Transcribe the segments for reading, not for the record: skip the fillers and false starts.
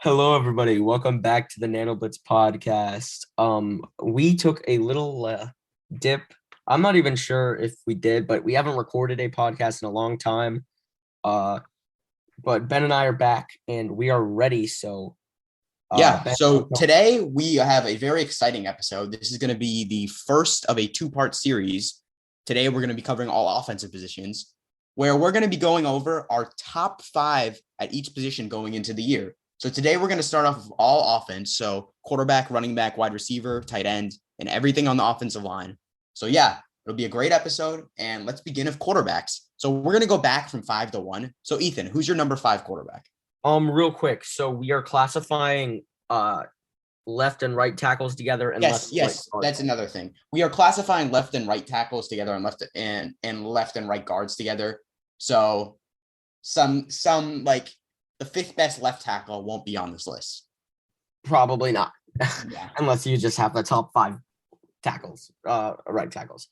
Hello, everybody. Welcome back to the NanoBlitz podcast. We took a little dip. I'm not even sure if we did, but we haven't recorded a podcast in a long time. Uh, but Ben and I are back, and we are ready. So, Yeah, Ben, so today we have a very exciting episode. This is going to be the first of a two-part series. Today we're going to be covering all offensive positions, where we're going to be going over our top five at each position going into the year. So today we're going to start off with all offense, so quarterback, running back, wide receiver, tight end, and everything on the offensive line. So yeah, it'll be a great episode, and let's begin with quarterbacks. So we're going to go back from 5 to 1. So Ethan, who's your number 5 quarterback? real quick. So we are classifying left and right tackles together, and left and right Yes, guards. that's another thing. We are classifying left and right tackles together and left and right guards together. So some like the fifth best left tackle won't be on this list. Probably not, Yeah. unless you just have the top five tackles, right tackles.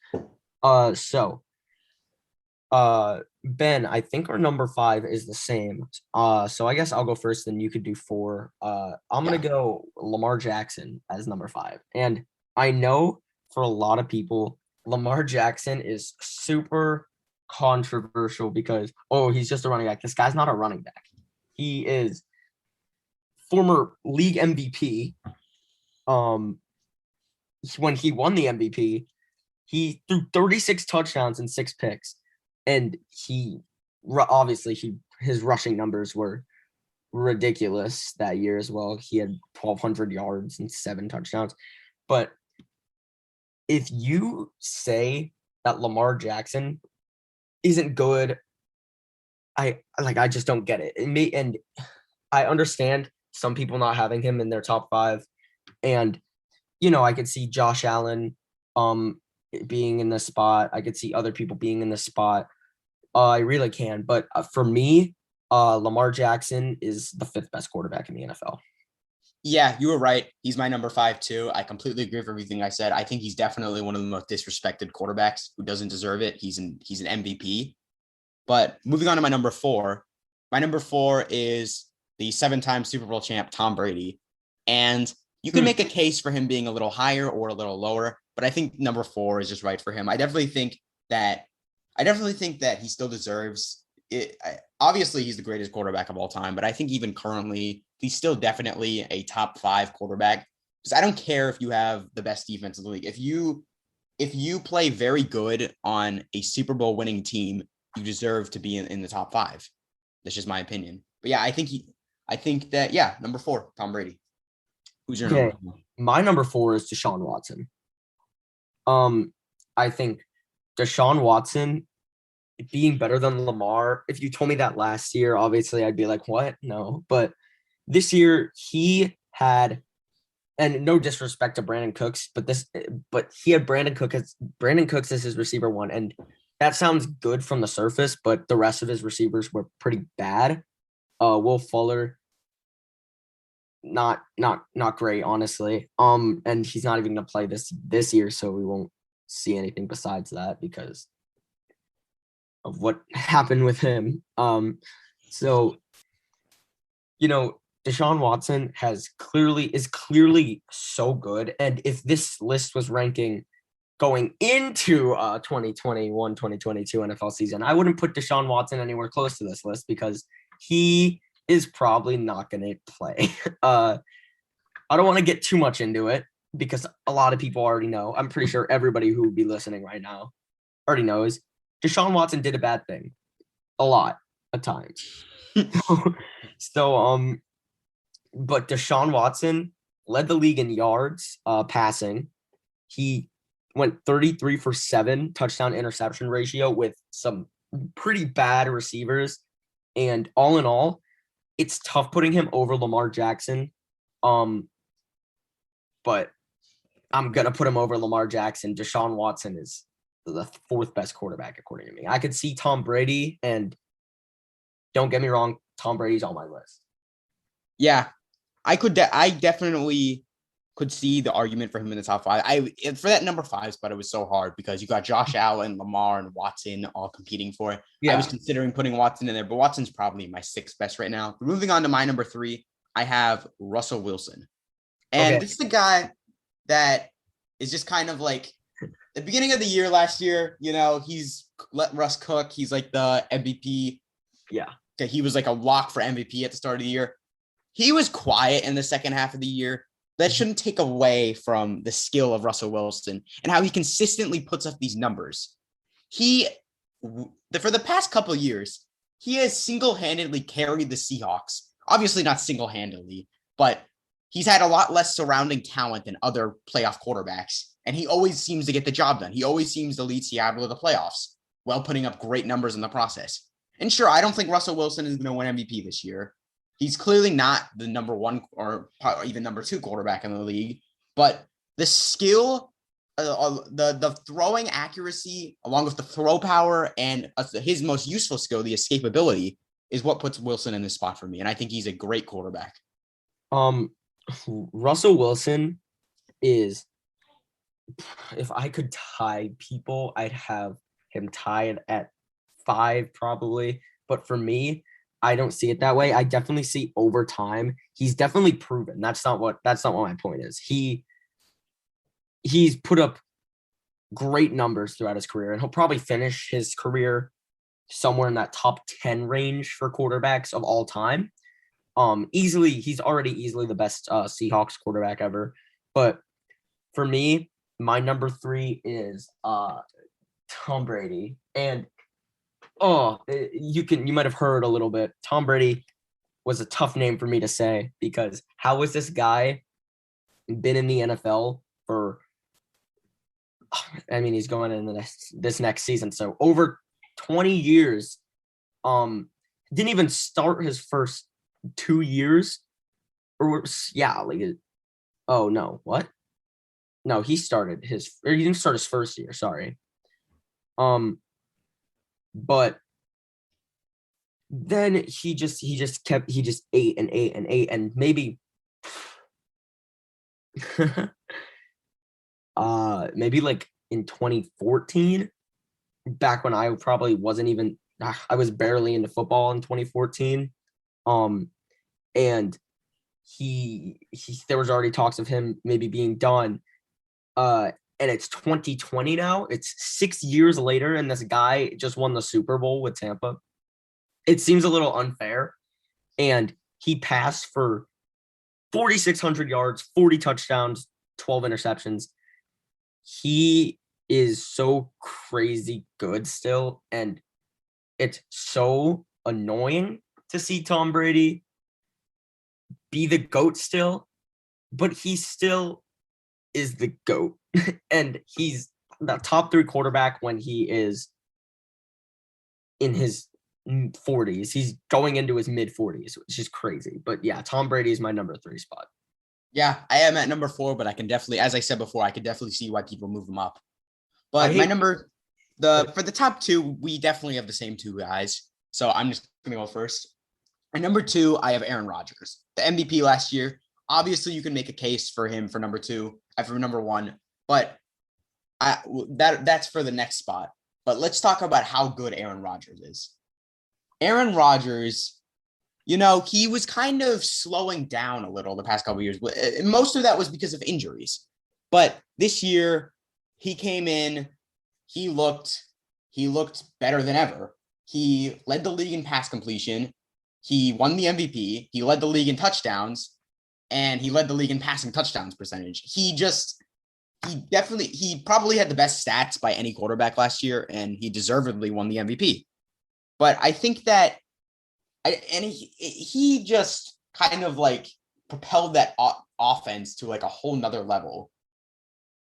Ben, I think our number 5 is the same. So I guess I'll go first, then you could do 4. I'm gonna go Lamar Jackson as number 5. And I know for a lot of people, Lamar Jackson is super controversial because he's just a running back. This guy's not a running back. He is former league MVP. When he won the MVP, he threw 36 touchdowns and 6 picks. And his rushing numbers were ridiculous that year as well. He had 1,200 yards and 7 touchdowns. But if you say that Lamar Jackson isn't good, I just don't get it. And I understand some people not having him in their top 5. And, I could see Josh Allen being in this spot. I could see other people being in this spot. I really can. But for me, Lamar Jackson is the 5th best quarterback in the NFL. Yeah, you were right. He's my number 5 too. I completely agree with everything I said. I think he's definitely one of the most disrespected quarterbacks who doesn't deserve it. He's an MVP. But moving on to my number 4. My number 4 is the 7-time Super Bowl champ Tom Brady. And you can make a case for him being a little higher or a little lower, but I think number 4 is just right for him. I definitely think that he still deserves it. Obviously, he's the greatest quarterback of all time, but I think even currently, he's still definitely a top 5 quarterback. Because I don't care if you have the best defense in the league. If you play very good on a Super Bowl winning team, you deserve to be in the top 5. That's just my opinion. But yeah, I think that number 4, Tom Brady. Who's your number 4? My number 4 is Deshaun Watson. I think Deshaun Watson being better than Lamar, if you told me that last year, obviously I'd be like, what? No. But this year he had, and no disrespect to Brandon Cooks, but he had Brandon Cooks as his receiver 1. And that sounds good from the surface, but the rest of his receivers were pretty bad. Will Fuller, not great, honestly. And he's not even gonna play this year, so we won't see anything besides that because of what happened with him. So Deshaun Watson is clearly so good. And if this list was ranking going into 2021-2022 NFL season, I wouldn't put Deshaun Watson anywhere close to this list because he is probably not going to play. I don't want to get too much into it because a lot of people already know. I'm pretty sure everybody who would be listening right now already knows Deshaun Watson did a bad thing a lot of times. But Deshaun Watson led the league in yards passing. He went 33 for 7 touchdown interception ratio with some pretty bad receivers. And all in all, it's tough putting him over Lamar Jackson. But I'm going to put him over Lamar Jackson. Deshaun Watson is the 4th best quarterback, according to me. I could see Tom Brady, and don't get me wrong, Tom Brady's on my list. Yeah, I definitely could see the argument for him in the top 5. For that number 5 spot, it was so hard because you got Josh Allen, Lamar, and Watson all competing for it. Yeah. I was considering putting Watson in there, but Watson's probably my 6th best right now. But moving on to my number 3, I have Russell Wilson. And Okay. this is the guy that is just kind of like the beginning of the year last year, he's let Russ cook. He's like the MVP. Yeah. He was like a lock for MVP at the start of the year. He was quiet in the second half of the year. That shouldn't take away from the skill of Russell Wilson and how he consistently puts up these numbers. For the past couple of years, he has single-handedly carried the Seahawks. Obviously not single-handedly, but he's had a lot less surrounding talent than other playoff quarterbacks, and he always seems to get the job done. He always seems to lead Seattle to the playoffs while putting up great numbers in the process. And sure, I don't think Russell Wilson is going to win MVP this year. He's clearly not the number one or even number two quarterback in the league, but the skill, the throwing accuracy, along with the throw power and his most useful skill, the escapability, is what puts Wilson in this spot for me. And I think he's a great quarterback. Russell Wilson is, if I could tie people, I'd have him tied at 5 probably. But for me, I don't see it that way. I definitely see over time. He's definitely proven. That's not what my point is. He's put up great numbers throughout his career, and he'll probably finish his career somewhere in that top 10 range for quarterbacks of all time. He's already easily the best Seahawks quarterback ever. But for me, my number 3 is Tom Brady. And you might have heard a little bit. Tom Brady was a tough name for me to say because how has this guy been in the NFL for, he's going into this next season. So over 20 years, didn't even start his first 2 years oh no, what? No, he didn't start his first year. Sorry. But then he just ate and ate and ate, and maybe maybe like in 2014, back when I probably wasn't even, I was barely into football in 2014. And there was already talks of him maybe being done. And it's 2020 now. It's 6 years later, and this guy just won the Super Bowl with Tampa. It seems a little unfair. And he passed for 4,600 yards, 40 touchdowns, 12 interceptions. He is so crazy good still, and it's so annoying to see Tom Brady be the GOAT still, but he still is the GOAT. And he's the top 3 quarterback when he is in his 40s. He's going into his mid 40s, which is crazy. But yeah, Tom Brady is my number 3 spot. Yeah, I am at number 4, but I can definitely, as I said before, I could definitely see why people move him up. But for the top 2, we definitely have the same 2 guys. So I'm just going to go first. At number 2, I have Aaron Rodgers, the MVP last year. Obviously, you can make a case for him for number 2, for number 1, but that's for the next spot. But let's talk about how good Aaron Rodgers is. Aaron Rodgers, he was kind of slowing down a little the past couple of years. Most of that was because of injuries. But this year, he came in, he looked better than ever. He led the league in pass completion. He won the MVP. He led the league in touchdowns, and he led the league in passing touchdowns percentage. He probably had the best stats by any quarterback last year, and he deservedly won the MVP. But I think that, he just kind of like propelled that offense to like a whole nother level.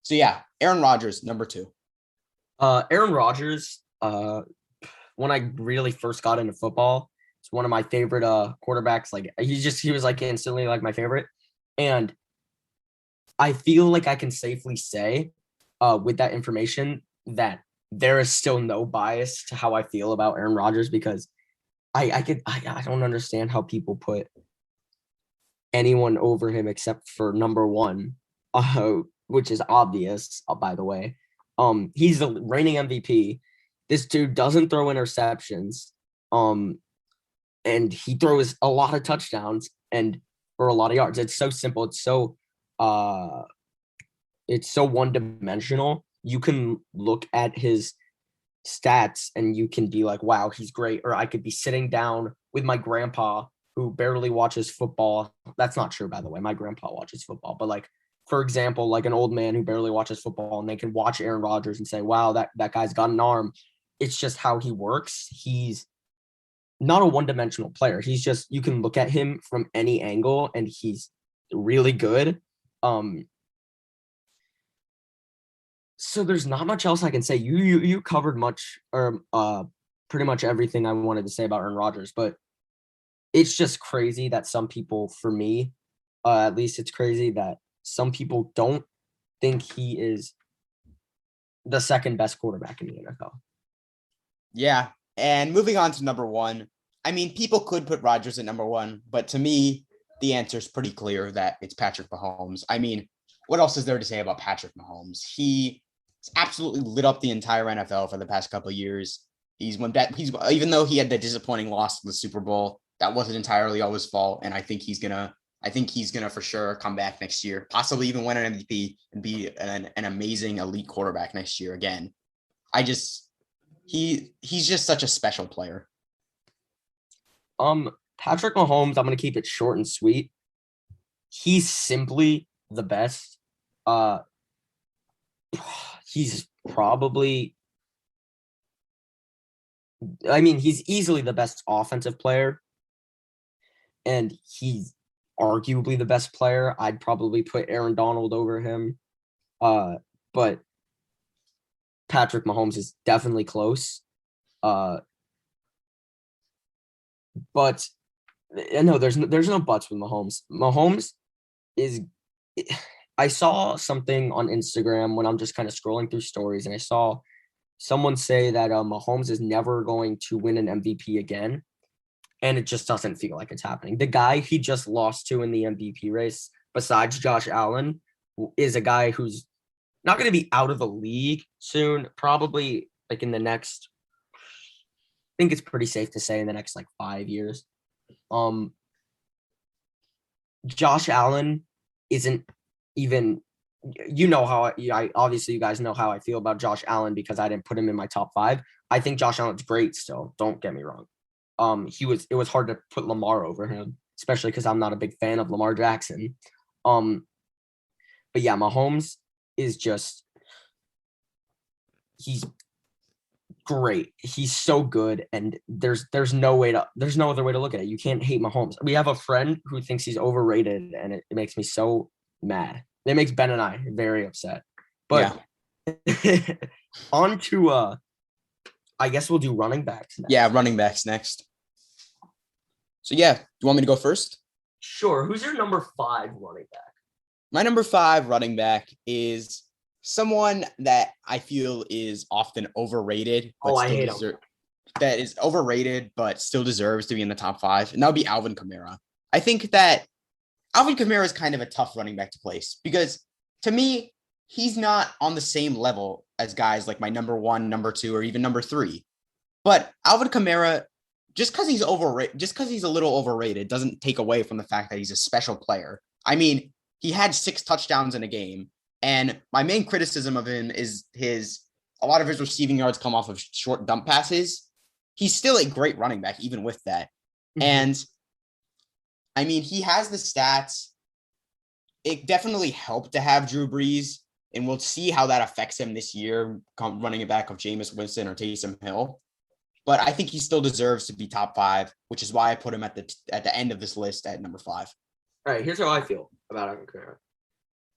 So yeah, Aaron Rodgers, number 2. Aaron Rodgers, when I really first got into football, it's one of my favorite quarterbacks. Like he was like instantly like my favorite. And I feel like I can safely say with that information that there is still no bias to how I feel about Aaron Rodgers, because I don't understand how people put anyone over him except for number 1, which is obvious, by the way. He's the reigning MVP. This dude doesn't throw interceptions. And he throws a lot of touchdowns, and or a lot of yards. It's so simple. Uh it's so one dimensional. You can look at his stats and you can be like, wow, he's great. Or I could be sitting down with my grandpa who barely watches football. That's not true, by the way. My grandpa watches football, but like, for example, like an old man who barely watches football and they can watch Aaron Rodgers and say, wow, that guy's got an arm. It's just how he works. He's not a one-dimensional player. He's just, you can look at him from any angle and he's really good. So there's not much else I can say. You covered much or pretty much everything I wanted to say about Aaron Rodgers, but it's just crazy that some people, for me, at least it's crazy that some people don't think he is the second best quarterback in the NFL. Yeah. And moving on to number one, I mean, people could put Rodgers at number one, but to me, the answer is pretty clear that it's Patrick Mahomes. I mean, what else is there to say about Patrick Mahomes? He's absolutely lit up the entire NFL for the past couple of years. He's even though he had the disappointing loss in the Super Bowl, that wasn't entirely all his fault. And I think he's gonna for sure come back next year, possibly even win an MVP and be an amazing elite quarterback next year again. He's just such a special player. Patrick Mahomes, I'm gonna keep it short and sweet. He's simply the best. He's probably, I mean, he's easily the best offensive player, and he's arguably the best player. I'd probably put Aaron Donald over him. But Patrick Mahomes is definitely close. But no, there's no buts with Mahomes. Mahomes is. I saw something on Instagram when I'm just kind of scrolling through stories, and I saw someone say that Mahomes is never going to win an MVP again, and it just doesn't feel like it's happening. The guy he just lost to in the MVP race, besides Josh Allen, is a guy who's not going to be out of the league soon, probably like in the next, I think it's pretty safe to say in the next like 5 years. Josh Allen isn't even, you know how I obviously you guys know how I feel about Josh Allen because I didn't put him in my top 5. I think Josh Allen's great still. Don't get me wrong. It was hard to put Lamar over him, especially because I'm not a big fan of Lamar Jackson. But yeah, Mahomes is just, he's great. He's so good, and there's no other way to look at it. You can't hate Mahomes. We have a friend who thinks he's overrated, and it makes me so mad. It makes Ben and I very upset. But yeah. On to I guess we'll do running backs next. Yeah, running backs next. So yeah, do you want me to go first? Sure. Who's your number 5 running back? My number 5 running back is someone that I feel is often overrated, but I hate him. That is overrated, but still deserves to be in the top 5. And that would be Alvin Kamara. I think that Alvin Kamara is kind of a tough running back to place because to me, he's not on the same level as guys like my number 1, number 2, or even number 3. But Alvin Kamara, just because he's a little overrated, doesn't take away from the fact that he's a special player. I mean, he had 6 touchdowns in a game. And my main criticism of him is a lot of his receiving yards come off of short dump passes. He's still a great running back, even with that. Mm-hmm. And I mean, he has the stats. It definitely helped to have Drew Brees, and we'll see how that affects him this year, running it back of Jameis Winston or Taysom Hill. But I think he still deserves to be top 5, which is why I put him at the end of this list at number 5. All right, here's how I feel about Alvin Kamara.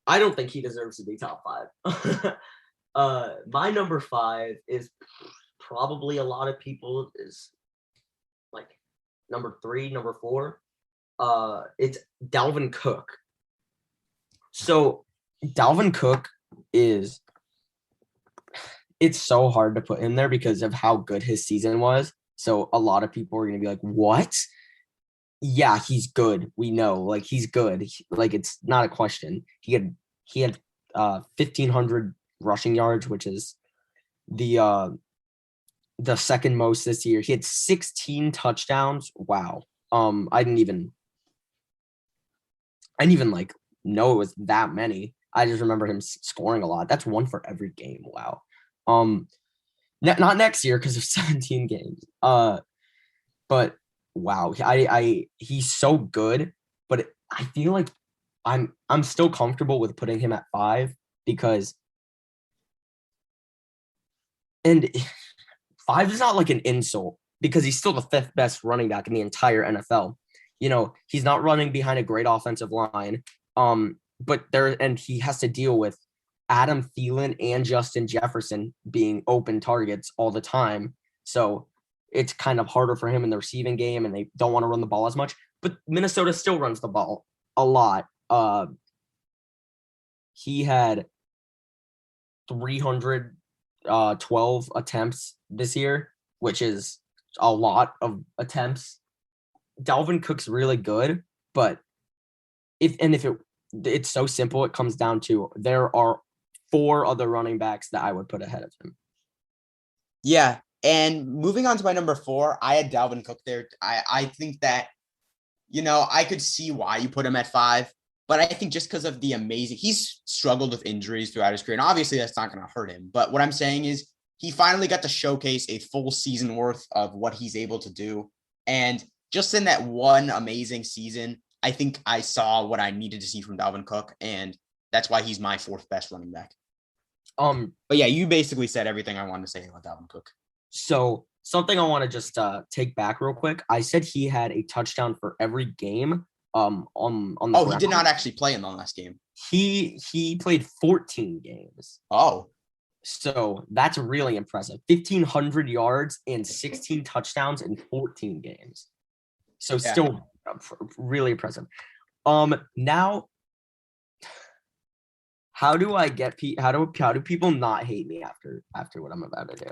I don't think he deserves to be top 5. My number 5 is probably a lot of people is like number 3, number 4. It's Dalvin Cook. So Dalvin Cook it's so hard to put him there because of how good his season was. So a lot of people are going to be like, what? Yeah, he's good. We know, like, he's good. Like, it's not a question. He had 1,500 rushing yards, which is the second most this year. He had 16 touchdowns. Wow. I didn't even I didn't even like know it was that many. I just remember him scoring a lot. That's one for every game. Wow. Um, not next year because of 17 games. But wow, he's so good. But I feel like I'm still comfortable with putting him at 5 because and 5 is not like an insult because he's still the 5th best running back in the entire NFL. You know, he's not running behind a great offensive line. But he has to deal with Adam Thielen and Justin Jefferson being open targets all the time. So it's kind of harder for him in the receiving game, and they don't want to run the ball as much. But Minnesota still runs the ball a lot. He had 312 attempts this year, which is a lot of attempts. Dalvin Cook's really good, but it's so simple, it comes down to there are 4 other running backs that I would put ahead of him. Yeah. And moving on to my number 4, I had Dalvin Cook there. I think that, I could see why you put him at 5, but I think just because of he's struggled with injuries throughout his career. And obviously that's not going to hurt him. But what I'm saying is he finally got to showcase a full season worth of what he's able to do. And just in that one amazing season, I think I saw what I needed to see from Dalvin Cook. And that's why he's my 4th best running back. But yeah, you basically said everything I wanted to say about Dalvin Cook. So something I want to just take back real quick. I said he had a touchdown for every game. On the he did not actually play in the last game. He played 14 games. Oh, so that's really impressive. 1,500 yards and 16 touchdowns in 14 games. So still really impressive. Now, how do I get how do people not hate me after what I'm about to do?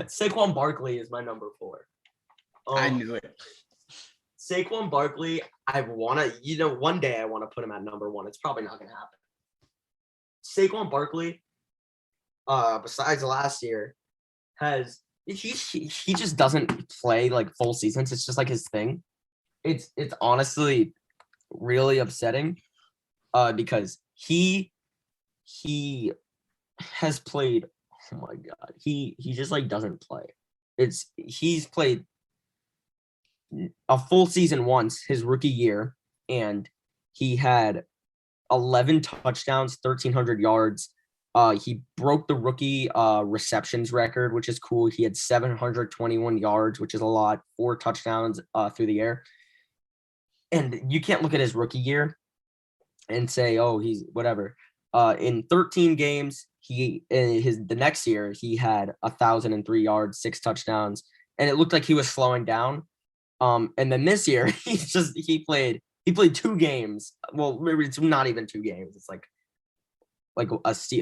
Saquon Barkley is my number 4. I knew it. Saquon Barkley, one day I want to put him at number 1. It's probably not going to happen. Saquon Barkley, besides last year, he just doesn't play like full seasons. It's just like his thing. It's honestly really upsetting, because he has played. Oh my god, he just like doesn't play. He's played a full season once his rookie year, and he had 11 touchdowns, 1,300 yards. He broke the rookie receptions record, which is cool. He had 721 yards, which is a lot, 4 touchdowns through the air. And you can't look at his rookie year and say, oh, he's whatever. In 13 games, the next year he had 1,003 yards, 6 touchdowns, and it looked like he was slowing down. And then this year he played 2 games. Well, maybe it's not even 2 games. It's like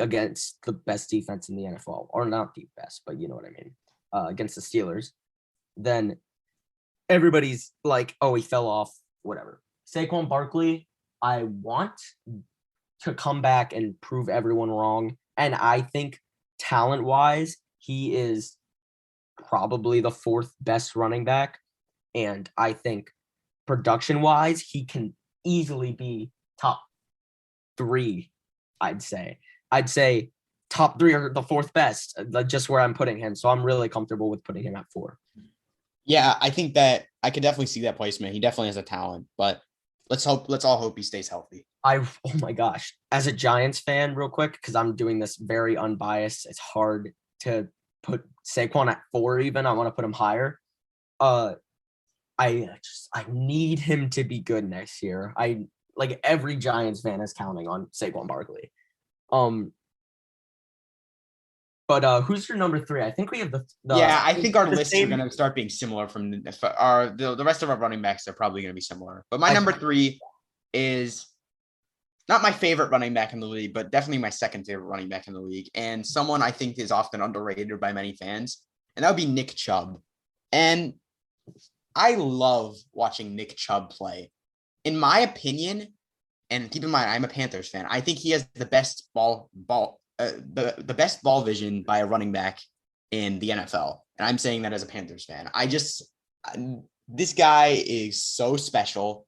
against the best defense in the NFL, or not the best, but you know what I mean. Against the Steelers, then everybody's like, oh, he fell off, whatever. Saquon Barkley, I want to come back and prove everyone wrong. And I think talent-wise, he is probably the 4th best running back. And I think production-wise, he can easily be top 3, I'd say. I'd say top 3 or the 4th best, just where I'm putting him. So I'm really comfortable with putting him at 4. Yeah, I think that I could definitely see that placement. He definitely has a talent, but let's all hope he stays healthy. Oh my gosh. As a Giants fan, real quick, because I'm doing this very unbiased, it's hard to put Saquon at 4 even. I want to put him higher. I need him to be good next year. Like every Giants fan is counting on Saquon Barkley. But who's your number 3? I think we have I think our lists are going to start being similar from the rest of our running backs are probably going to be similar. But my number 3 is not my favorite running back in the league, but definitely my second favorite running back in the league, and someone I think is often underrated by many fans, and that would be Nick Chubb. And I love watching Nick Chubb play. In my opinion, and keep in mind, I'm a Panthers fan, I think he has the best the best ball vision by a running back in the NFL. And I'm saying that as a Panthers fan. This guy is so special.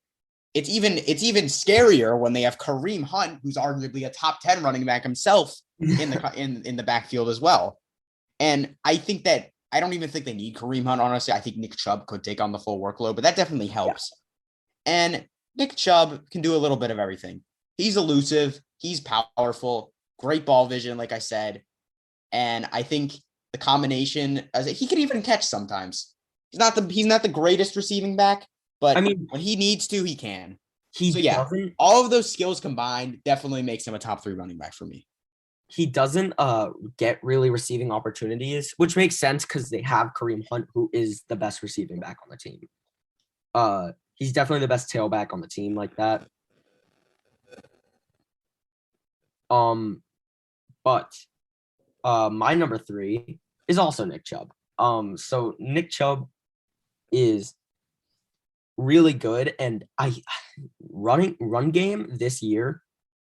It's even scarier when they have Kareem Hunt, who's arguably a top 10 running back himself in the backfield as well. And I don't even think they need Kareem Hunt, honestly. I think Nick Chubb could take on the full workload, but that definitely helps. Yeah. And Nick Chubb can do a little bit of everything. He's elusive. He's powerful. Great ball vision, like I said. And I think the combination, he could even catch sometimes. He's not the greatest receiving back, but I mean, when he needs to, he can. All of those skills combined definitely makes him a top 3 running back for me. He doesn't get really receiving opportunities, which makes sense because they have Kareem Hunt, who is the best receiving back on the team. He's definitely the best tailback on the team like that. But my number 3 is also Nick Chubb. So Nick Chubb is really good, and run game this year,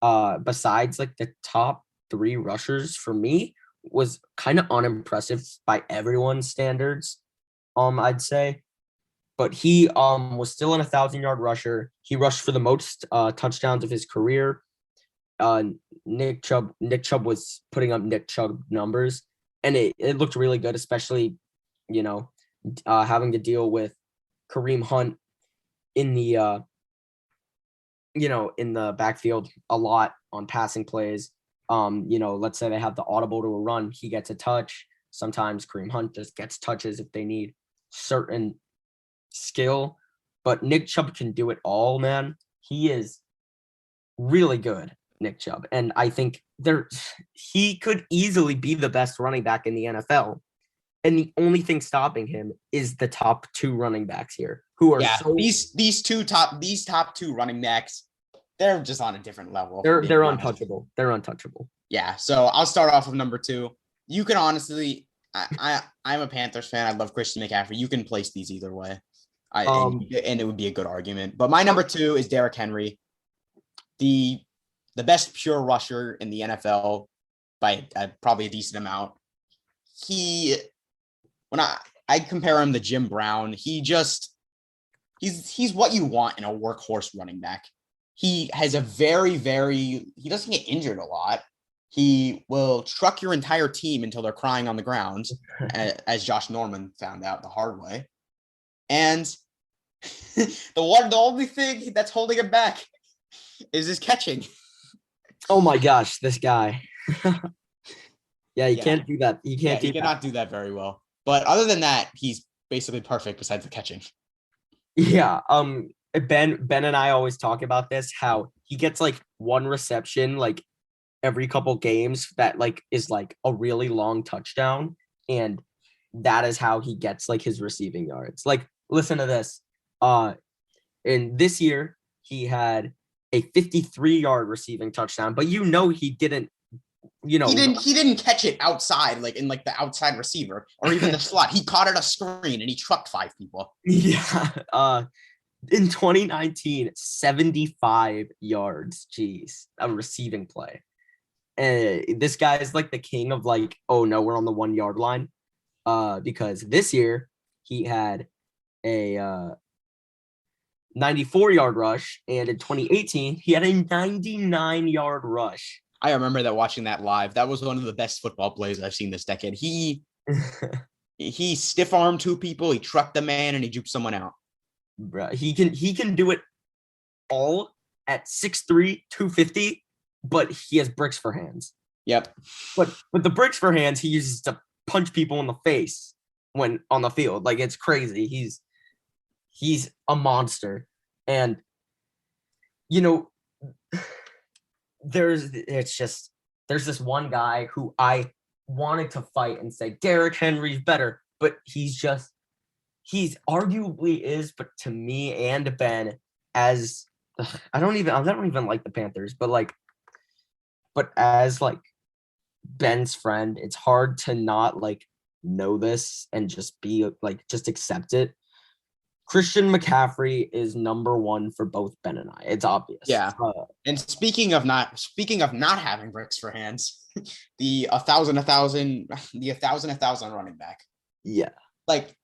besides like the top 3 rushers for me, was kind of unimpressive by everyone's standards, I'd say. But he was still an 1,000-yard rusher. He rushed for the most touchdowns of his career. Nick Chubb was putting up Nick Chubb numbers, and it looked really good, especially, having to deal with Kareem Hunt in the in the backfield a lot on passing plays. Let's say they have the audible to a run, he gets a touch. Sometimes Kareem Hunt just gets touches if they need certain skill, but Nick Chubb can do it all, man. He is really good, Nick Chubb, and I think he could easily be the best running back in the NFL. And the only thing stopping him is the top 2 running backs here, who are these top 2 running backs. They're just on a different level. They're untouchable. They're untouchable. Yeah. So I'll start off with number 2. You can honestly, I'm a Panthers fan. I love Christian McCaffrey. You can place these either way, and it would be a good argument. But my number 2 is Derrick Henry, the best pure rusher in the NFL by probably a decent amount. When I compare him to Jim Brown, he's what you want in a workhorse running back. He has he doesn't get injured a lot. He will truck your entire team until they're crying on the ground, as Josh Norman found out the hard way. And the only thing that's holding him back is his catching. Oh my gosh, this guy. Can't do that. He cannot do that very well. But other than that, he's basically perfect besides the catching. Yeah. Ben and I always talk about this, how he gets like one reception like every couple games that like is like a really long touchdown, and that is how he gets like his receiving yards. Like, listen to this. In this year, he had a 53-yard receiving touchdown, but he didn't. He didn't catch it outside, like in like the outside receiver or even the slot. He caught it a screen and he trucked 5 people. Yeah. In 2019, 75 yards. Jeez, a receiving play. This guy is like the king of like, oh no, we're on the 1-yard line. Because this year he had a 94-yard rush, and in 2018 he had a 99-yard rush. I remember that, watching that live. That was one of the best football plays I've seen this decade. He stiff-armed 2 people, he trucked the man, and he juked someone out. Bruh, he can do it all at 6'3", 250, but he has bricks for hands. Yep. But the bricks for hands he uses to punch people in the face when on the field. Like, it's crazy. He's a monster. And there's this one guy who I wanted to fight and say Derrick Henry's better, but he's arguably is, but to me and Ben, as I don't even like the Panthers, but as like Ben's friend, it's hard to not like know this and just be like, just accept it. Christian McCaffrey is number 1 for both Ben and I. It's obvious. Yeah. And speaking of not having bricks for hands, the 1,000 running back. Yeah. Like,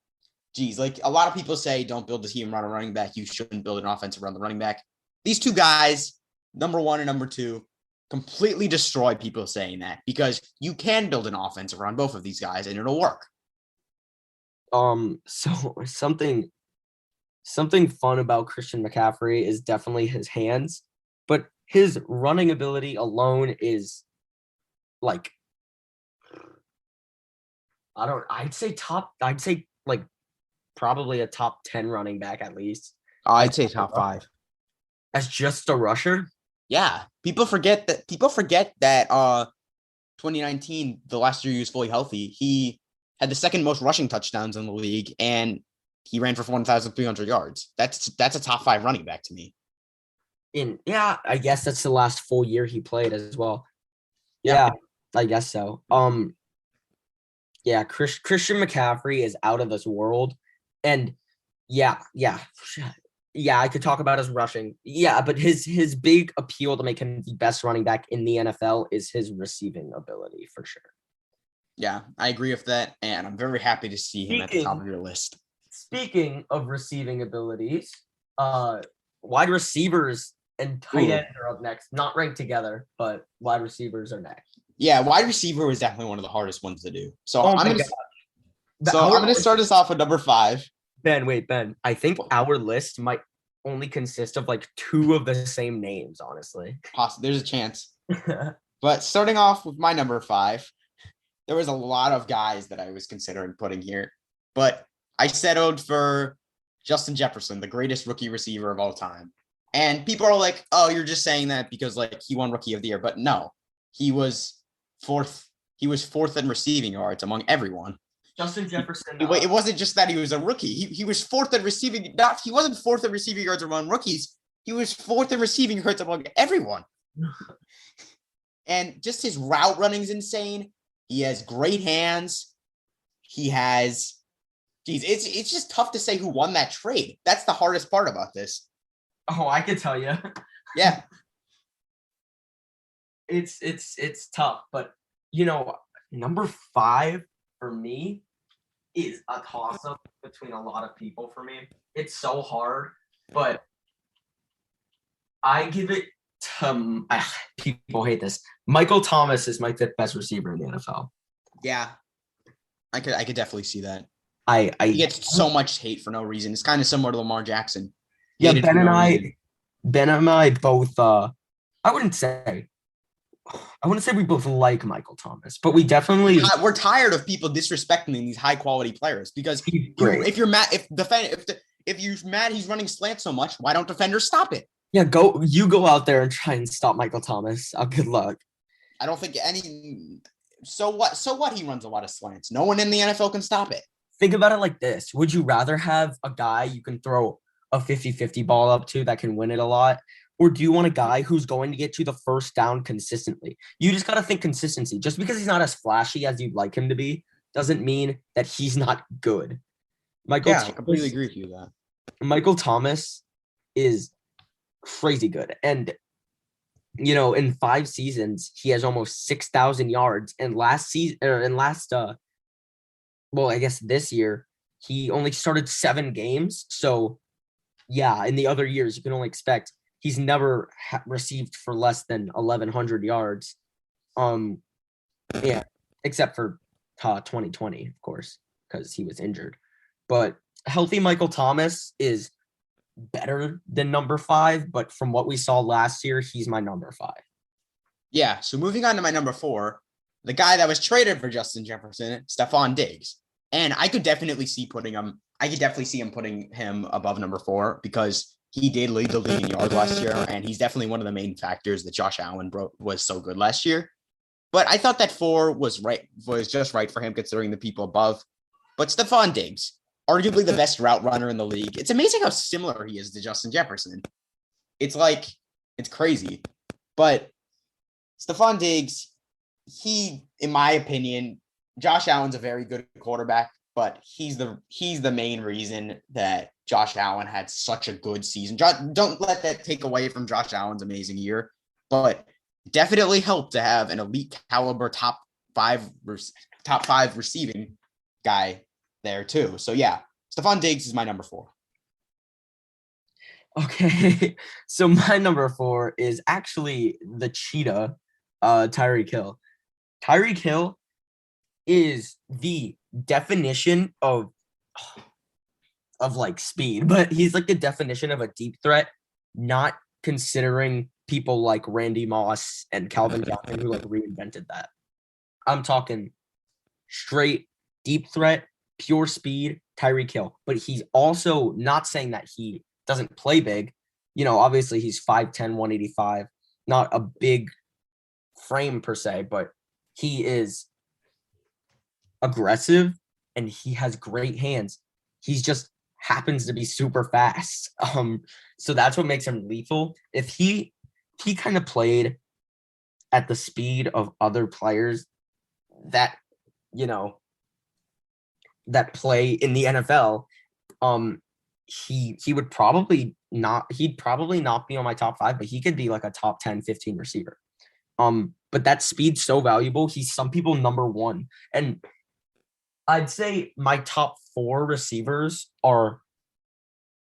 geez, like a lot of people say, don't build a team around a running back. You shouldn't build an offense around the running back. These two guys, number one and number two, completely destroy people saying that because you can build an offense around both of these guys and it'll work. So something fun about Christian McCaffrey is definitely his hands, but his running ability alone is like I'd say like probably a top 10 running back at least. I'd say top 5. As just a rusher. Yeah. People forget that 2019, the last year he was fully healthy, he had the second most rushing touchdowns in the league and he ran for 1,300 yards. That's a top 5 running back to me. I guess that's the last full year he played as well. Yeah, I guess so. Yeah, Christian McCaffrey is out of this world. And yeah, I could talk about his rushing. Yeah, but his big appeal to make him the best running back in the NFL is his receiving ability for sure. Yeah, I agree with that. And I'm very happy to see him at the top of your list. Speaking of receiving abilities, wide receivers and tight ends are up next. Not ranked together, but wide receivers are next. Yeah, wide receiver is definitely one of the hardest ones to do. So I'm going to start us off with number 5. Ben. I think our list might only consist of like 2 of the same names, honestly. There's a chance. But starting off with my number 5, there was a lot of guys that I was considering putting here. But I settled for Justin Jefferson, the greatest rookie receiver of all time. And people are like, oh, you're just saying that because like he won Rookie of the Year. But no, he was fourth. He was fourth in receiving yards among everyone. Justin Jefferson. It wasn't just that he was a rookie. He was fourth in receiving. He wasn't fourth in receiving yards among rookies. He was fourth in receiving yards among everyone. And just his route running is insane. He has great hands. He has. Geez, it's just tough to say who won that trade. That's the hardest part about this. Oh, I could tell you. Yeah. It's tough, but number 5 for me is a toss-up between a lot of people for me. It's so hard, but I give it to people hate this. Michael Thomas is my 5th best receiver in the NFL. Yeah. I could definitely see that. He gets so much hate for no reason. It's kind of similar to Lamar Jackson. Yeah, Ben and I both I wouldn't say we both like Michael Thomas, but we definitely we're tired of people disrespecting these high quality players because if you're mad if you're mad he's running slant so much, why don't defenders stop it? Yeah, go out there and try and stop Michael Thomas. Good luck. I don't think so what he runs a lot of slants. No one in the NFL can stop it. Think about it like this. Would you rather have a guy you can throw a 50-50 ball up to that can win it a lot? Or do you want a guy who's going to get you the first down consistently? You just got to think consistency. Just because he's not as flashy as you'd like him to be doesn't mean that he's not good. I completely agree with you with that. Michael Thomas is crazy good. And, in 5 seasons, he has almost 6,000 yards. And I guess this year, he only started 7 games. So, yeah, in the other years, you can only expect he's never received for less than 1,100 yards. Yeah, except for 2020, of course, because he was injured. But healthy Michael Thomas is better than number 5. But from what we saw last year, he's my number 5. Yeah, so moving on to my number 4, the guy that was traded for Justin Jefferson, Stephon Diggs. And I could definitely see him putting him above number 4 because he did lead the league in yards last year, and he's definitely one of the main factors that Josh Allen was so good last year. But I thought that 4 was just right for him considering the people above. But Stephon Diggs, arguably the best route runner in the league. It's amazing how similar he is to Justin Jefferson. It's crazy. But Stephon Diggs, in my opinion, Josh Allen's a very good quarterback, but he's the main reason that Josh Allen had such a good season. Don't let that take away from Josh Allen's amazing year, but definitely helped to have an elite caliber top 5 receiving guy there too. So yeah, Stephon Diggs is my number 4. Okay, so my number 4 is actually the cheetah, Tyreek Hill. Tyreek Hill is the definition of like speed, but he's like the definition of a deep threat, not considering people like Randy Moss and Calvin Johnson who like reinvented that. I'm talking straight deep threat, pure speed, Tyreek Hill. But he's also not saying that he doesn't play big. You know, obviously he's 5'10, 185, not a big frame per se, but he is aggressive and he has great hands. He's just happens to be super fast. So that's what makes him lethal. If he kind of played at the speed of other players that, you know, that play in the NFL, he would probably not be on my top 5, but he could be like a top 10, 15 receiver. But that speed's so valuable. He's some people number 1. And I'd say my top 4 receivers are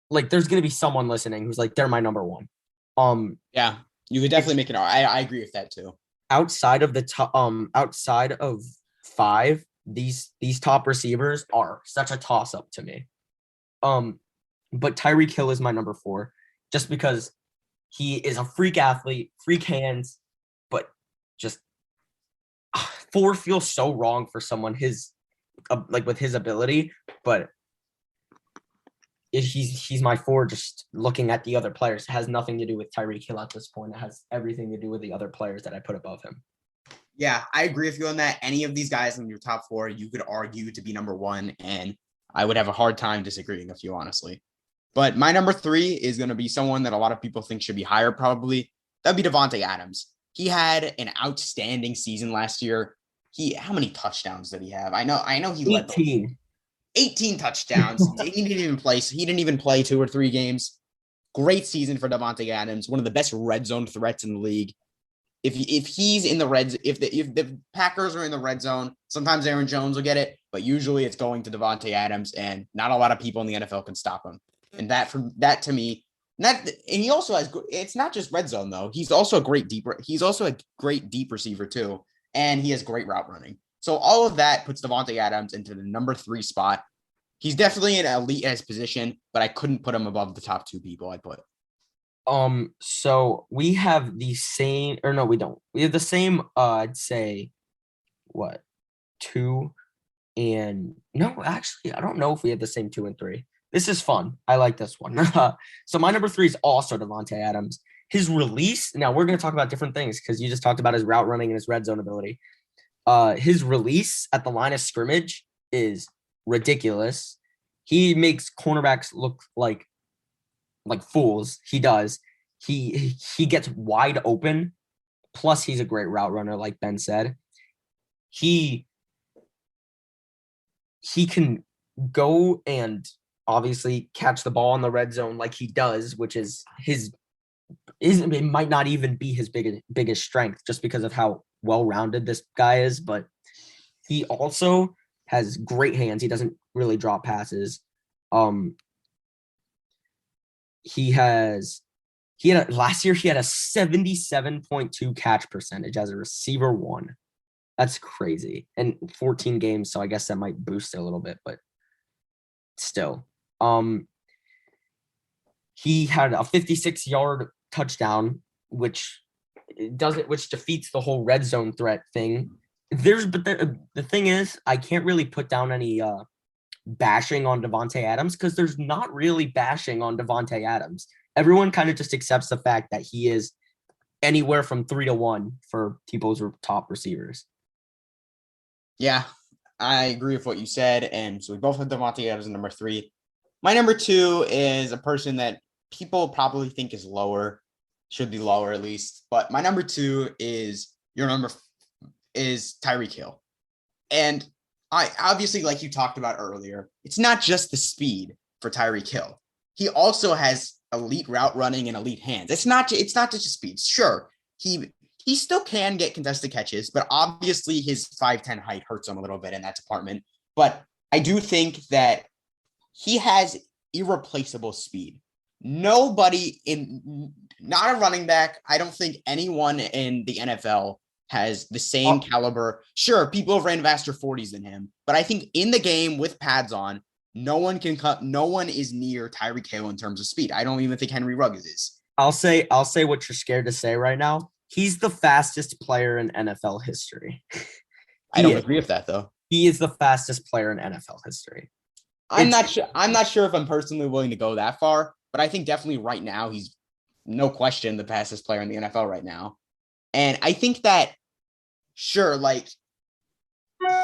like, there's going to be someone listening who's like, they're my number 1. Yeah, you could definitely make it. I agree with that too. Outside of the top, outside of 5, these top receivers are such a toss up to me. But Tyreek Hill is my number 4, just because he is a freak athlete, freak hands, but just 4 feels so wrong for someone his like with his ability, but he's my 4 just looking at the other players. It has nothing to do with Tyreek Hill at this point. It has everything to do with the other players that I put above him. Yeah, I agree with you on that. Any of these guys in your top 4, you could argue to be number 1, and I would have a hard time disagreeing with you, honestly. But my number 3 is going to be someone that a lot of people think should be higher, probably. That'd be Davante Adams. He had an outstanding season last year. How many touchdowns did he have? I know he 18. led those. 18 touchdowns. He didn't even play 2 or 3 games. Great season for Davante Adams, one of the best red zone threats in the league. If he's in the if the Packers are in the red zone, sometimes Aaron Jones will get it, but usually it's going to Davante Adams, and not a lot of people in the NFL can stop him. And that to me, and he also has. It's not just red zone though. He's also a great deep receiver too, and he has great route running. So all of that puts Davante Adams into the number 3 spot. He's definitely an elite at his position, but I couldn't put him above the top 2 people I put. So we have the same, or no, we don't. We have the same, I'd say, 2 and no, actually, I don't know if we have the same 2 and 3. This is fun. I like this one. So my number 3 is also Davante Adams. His release, now we're going to talk about different things because you just talked about his route running and his red zone ability. His release at the line of scrimmage is ridiculous. He makes cornerbacks look like fools. He does. He gets wide open. Plus, he's a great route runner, like Ben said. He can go and obviously catch the ball in the red zone like he does, which is it might not even be his biggest strength just because of how well-rounded this guy is, but he also has great hands. He doesn't really drop passes. Last year he had a 77.2 catch percentage as a receiver 1. That's crazy. And 14 games, so I guess that might boost it a little bit, but still. He had a 56-yard touchdown, which defeats the whole red zone threat thing. But the thing is, I can't really put down any bashing on Davante Adams because there's not really bashing on Davante Adams. Everyone kind of just accepts the fact that he is anywhere from 3 to 1 for people's top receivers. Yeah, I agree with what you said. And so we both have Davante Adams in number 3. My number 2 is a person that people probably think is lower, should be lower at least. But my number 2 is Tyreek Hill. And I obviously, like you talked about earlier, it's not just the speed for Tyreek Hill. He also has elite route running and elite hands. It's not just speed. Sure, he still can get contested catches, but obviously his 5'10" height hurts him a little bit in that department. But I do think that he has irreplaceable speed. Nobody not a running back. I don't think anyone in the NFL has the same caliber. Sure, people have ran faster 40s than him, but I think in the game with pads on, no one is near Tyreek Hill in terms of speed. I don't even think Henry Ruggs is. I'll say what you're scared to say right now. He's the fastest player in NFL history. I don't agree with that though. He is the fastest player in NFL history. I'm not sure if I'm personally willing to go that far, but I think definitely right now he's no question the fastest player in the NFL right now. And I think that sure, like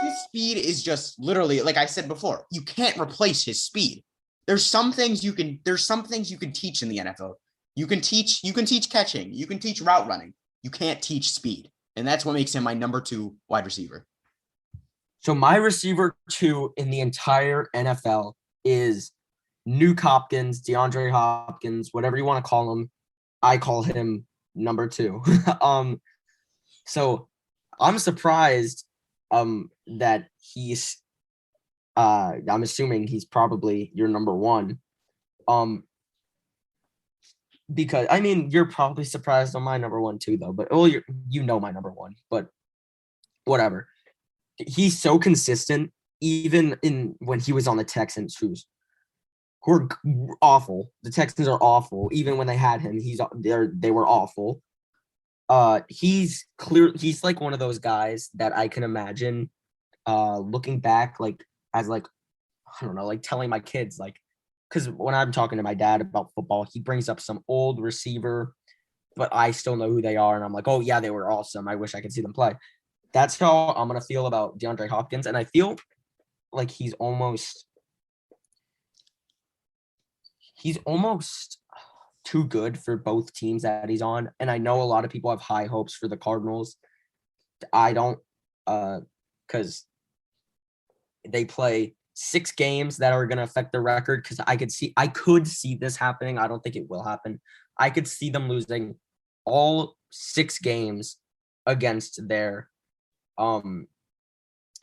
his speed is just literally, like I said before, you can't replace his speed. There's some things you can teach in the NFL. You can teach catching, you can teach route running. You can't teach speed. And that's what makes him my number 2 wide receiver. So my receiver 2 in the entire NFL is Nuke Hopkins, DeAndre Hopkins, whatever you want to call him. I call him number 2. So I'm surprised that he's I'm assuming he's probably your number 1. Because I mean you're probably surprised on my number 1 too though, but you know my number 1, but whatever. He's so consistent even in when he was on the Texans who are awful. The Texans are awful. Even when they had him, they were awful. He's like one of those guys that I can imagine looking back like as like I don't know, like telling my kids like because when I'm talking to my dad about football, he brings up some old receiver, but I still know who they are, and I'm like, oh yeah, they were awesome. I wish I could see them play. That's how I'm gonna feel about DeAndre Hopkins, and I feel like he's almost too good for both teams that he's on. And I know a lot of people have high hopes for the Cardinals. I don't, because they play 6 games that are going to affect the record. Because I could see this happening. I don't think it will happen. I could see them losing all 6 games against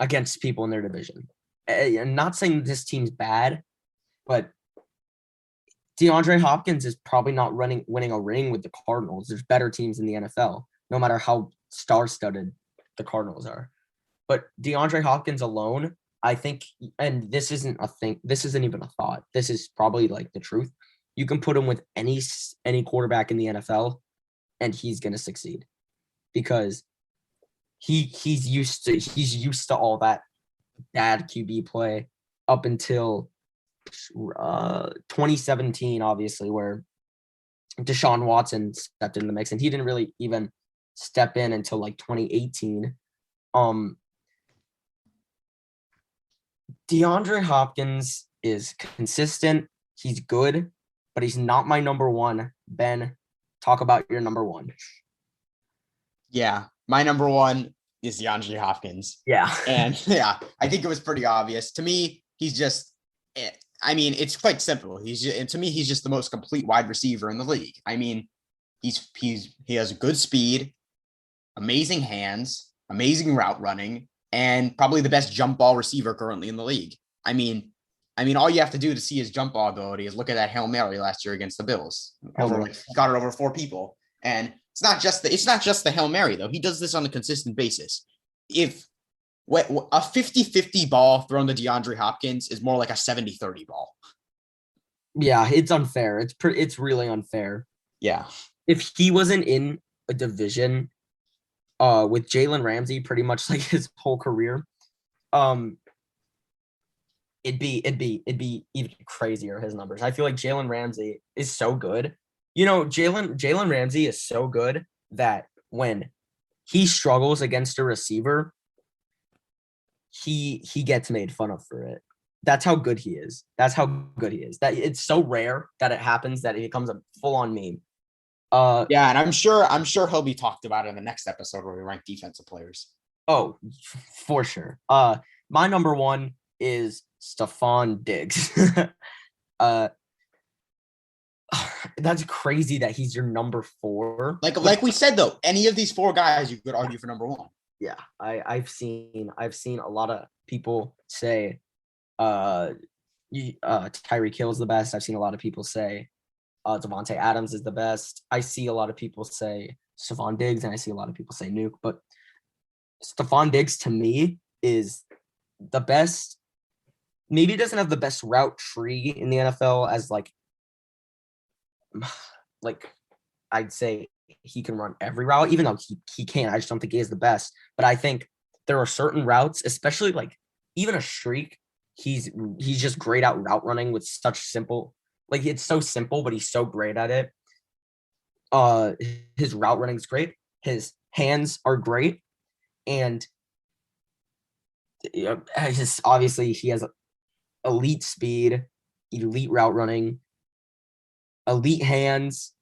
against people in their division. I'm not saying this team's bad, but DeAndre Hopkins is probably not winning a ring with the Cardinals. There's better teams in the NFL, no matter how star-studded the Cardinals are. But DeAndre Hopkins alone, I think, and this isn't a thing, this isn't even a thought. This is probably like the truth. You can put him with any quarterback in the NFL, and he's going to succeed because he's used to all that bad QB play up until 2017, obviously, where Deshaun Watson stepped in the mix, and he didn't really even step in until like 2018. DeAndre Hopkins is consistent. He's good, but he's not my number 1. Ben, talk about your number 1. Yeah, my number 1 is DeAndre Hopkins. Yeah. And yeah, I think it was pretty obvious. To me, he's just, I mean, it's quite simple. He's just the most complete wide receiver in the league. I mean, he has good speed, amazing hands, amazing route running, and probably the best jump ball receiver currently in the league. I mean, all you have to do to see his jump ball ability is look at that Hail Mary last year against the Bills. Got it over 4 people. And it's not just the Hail Mary, though. He does this on a consistent basis. If a 50-50 ball thrown to DeAndre Hopkins is more like a 70-30 ball. Yeah, it's unfair. It's really unfair. Yeah. If he wasn't in a division with Jalen Ramsey pretty much like his whole career, it'd be even crazier, his numbers. I feel like Jalen Ramsey is so good. You know, Jalen Ramsey is so good that when he struggles against a receiver, he gets made fun of for it. That's how good he is. That it's so rare that it happens that it becomes a full-on meme. Yeah, and I'm sure he'll be talked about in the next episode where we rank defensive players. Oh, for sure. My number 1 is Stephon Diggs. That's crazy that he's your number 4. Like we said though, any of these 4 guys you could argue for number 1. Yeah, I've seen a lot of people say Tyreek Hill is the best. I've seen a lot of people say Devontae Adams is the best. I see a lot of people say Stephon Diggs, and I see a lot of people say Nuke. But Stephon Diggs to me is the best. Maybe doesn't have the best route tree in the NFL as like I'd say he can run every route, even though he can. I just don't think he is the best. But I think there are certain routes, especially like even a streak, he's just great at route running with such simple, like it's so simple, but he's so great at it. His route running is great. His hands are great, and obviously he has elite speed, elite route running, elite hands.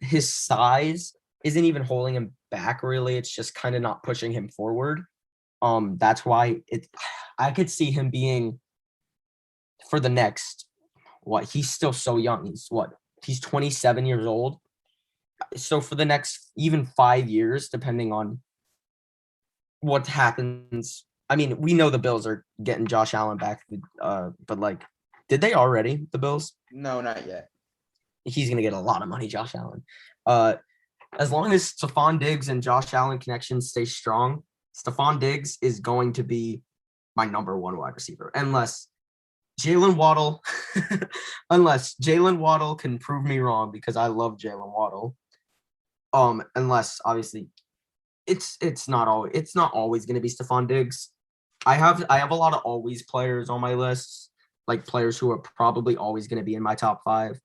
His size isn't even holding him back really. It's just kind of not pushing him forward. That's why I could see him being for the next he's still so young. He's 27 years old. So for the next even 5 years, depending on what happens. I mean, we know the Bills are getting Josh Allen back, but like, did they already, the Bills? No, not yet. He's going to get a lot of money, Josh Allen. As long as Stephon Diggs and Josh Allen connections stay strong, Stephon Diggs is going to be my number one wide receiver, unless Jalen Waddle can prove me wrong, because I love Jalen Waddle. Unless obviously it's not always going to be Stephon Diggs. I have a lot of always players on my list, like players who are probably always going to be in my top 5.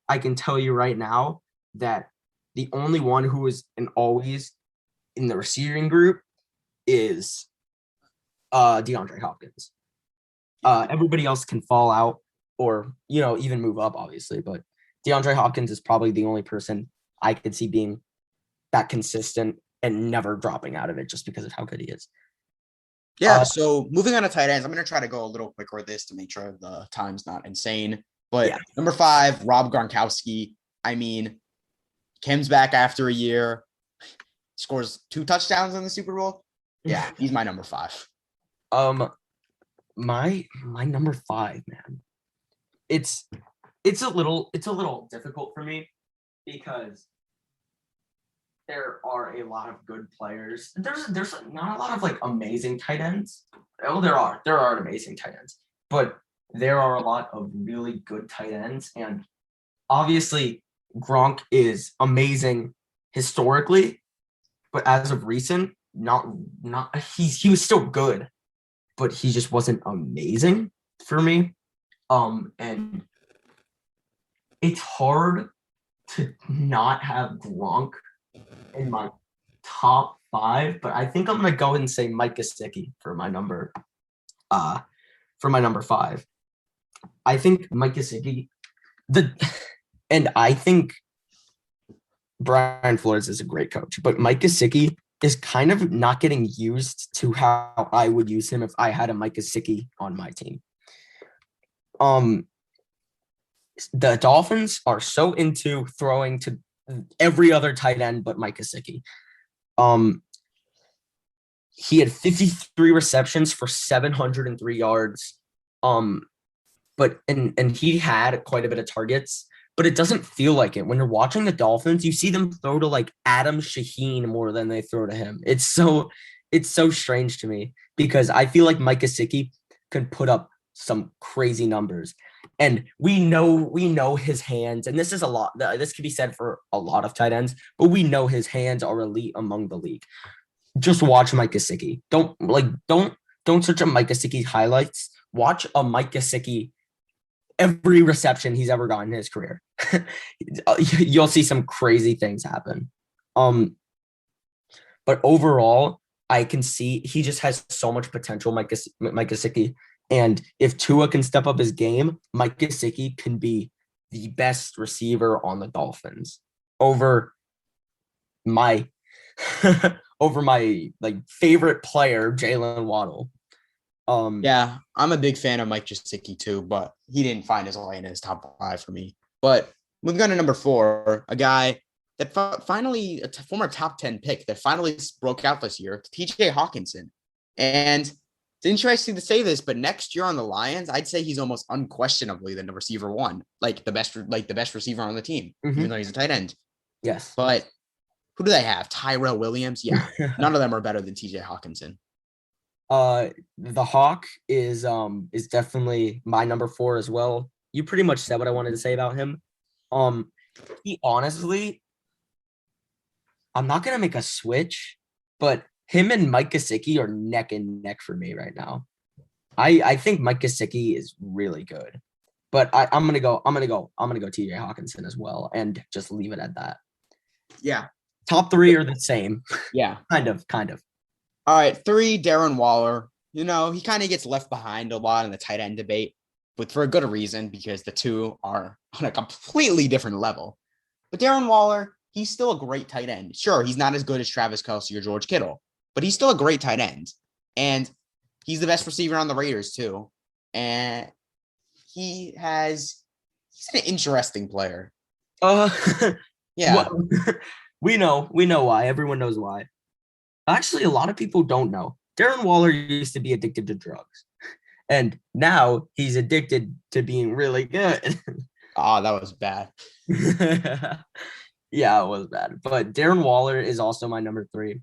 I can tell you right now that the only one who is an always in the receiving group is DeAndre Hopkins. Everybody else can fall out or, even move up, obviously. But DeAndre Hopkins is probably the only person I could see being that consistent and never dropping out of it just because of how good he is. Yeah, so moving on to tight ends, I'm going to try to go a little quicker with this to make sure the time's not insane. But number 5, Rob Gronkowski. I mean, comes back after a year, scores 2 touchdowns in the Super Bowl. Yeah, he's my number 5. My number 5, man. It's a little difficult for me because there are a lot of good players. There's not a lot of like amazing tight ends. Oh, there are amazing tight ends, but there are a lot of really good tight ends, and obviously Gronk is amazing historically, but as of recent, he was still good, but he just wasn't amazing for me. And it's hard to not have Gronk in my top 5, but I think I'm gonna go ahead and say Mike Gesicki for my number 5. I think Mike Gesicki, and I think Brian Flores is a great coach, but Mike Gesicki is kind of not getting used to how I would use him if I had a Mike Gesicki on my team. The Dolphins are so into throwing to every other tight end but Mike Gesicki. He had 53 receptions for 703 yards. But he had quite a bit of targets, but it doesn't feel like it. When you're watching the Dolphins, you see them throw to like Adam Shaheen more than they throw to him. It's so strange to me because I feel like Mike Gesicki can put up some crazy numbers. And we know his hands, and this is a lot. This could be said for a lot of tight ends, but we know his hands are elite among the league. Just watch Mike Gesicki. Don't search up Mike Gesicki highlights. Watch a Mike Gesicki every reception he's ever gotten in his career. You'll see some crazy things happen. But overall, I can see he just has so much potential, Mike Gesicki. And if Tua can step up his game, Mike Gesicki can be the best receiver on the Dolphins over my like favorite player, Jalen Waddle. Yeah, I'm a big fan of Mike Gesicki too, but he didn't find his way in his top 5 for me. But moving on to number 4, a guy that finally, former top 10 pick that finally broke out this year, TJ Hawkinson. And It's interesting to say this, but next year on the Lions, I'd say he's almost unquestionably the receiver one, like the best receiver on the team, even though he's a tight end. Yes. But who do they have? Tyrell Williams? Yeah. None of them are better than TJ Hawkinson. The Hawk is definitely my number 4 as well. You pretty much said what I wanted to say about him. He honestly, I'm not gonna make a switch, but him and Mike Gesicki are neck and neck for me right now. I think Mike Gesicki is really good, but I'm gonna go TJ Hawkinson as well and just leave it at that. Yeah. Top 3 are the same. Yeah. Kind of. All right. 3, Darren Waller. You know, he kind of gets left behind a lot in the tight end debate, but for a good reason, because the two are on a completely different level. But Darren Waller, he's still a great tight end. Sure, he's not as good as Travis Kelce or George Kittle, but he's still a great tight end. And he's the best receiver on the Raiders, too. And he's an interesting player. Yeah. Well, we know why. Everyone knows why. Actually, a lot of people don't know. Darren Waller used to be addicted to drugs. And now he's addicted to being really good. Oh, that was bad. Yeah, it was bad. But Darren Waller is also my number 3.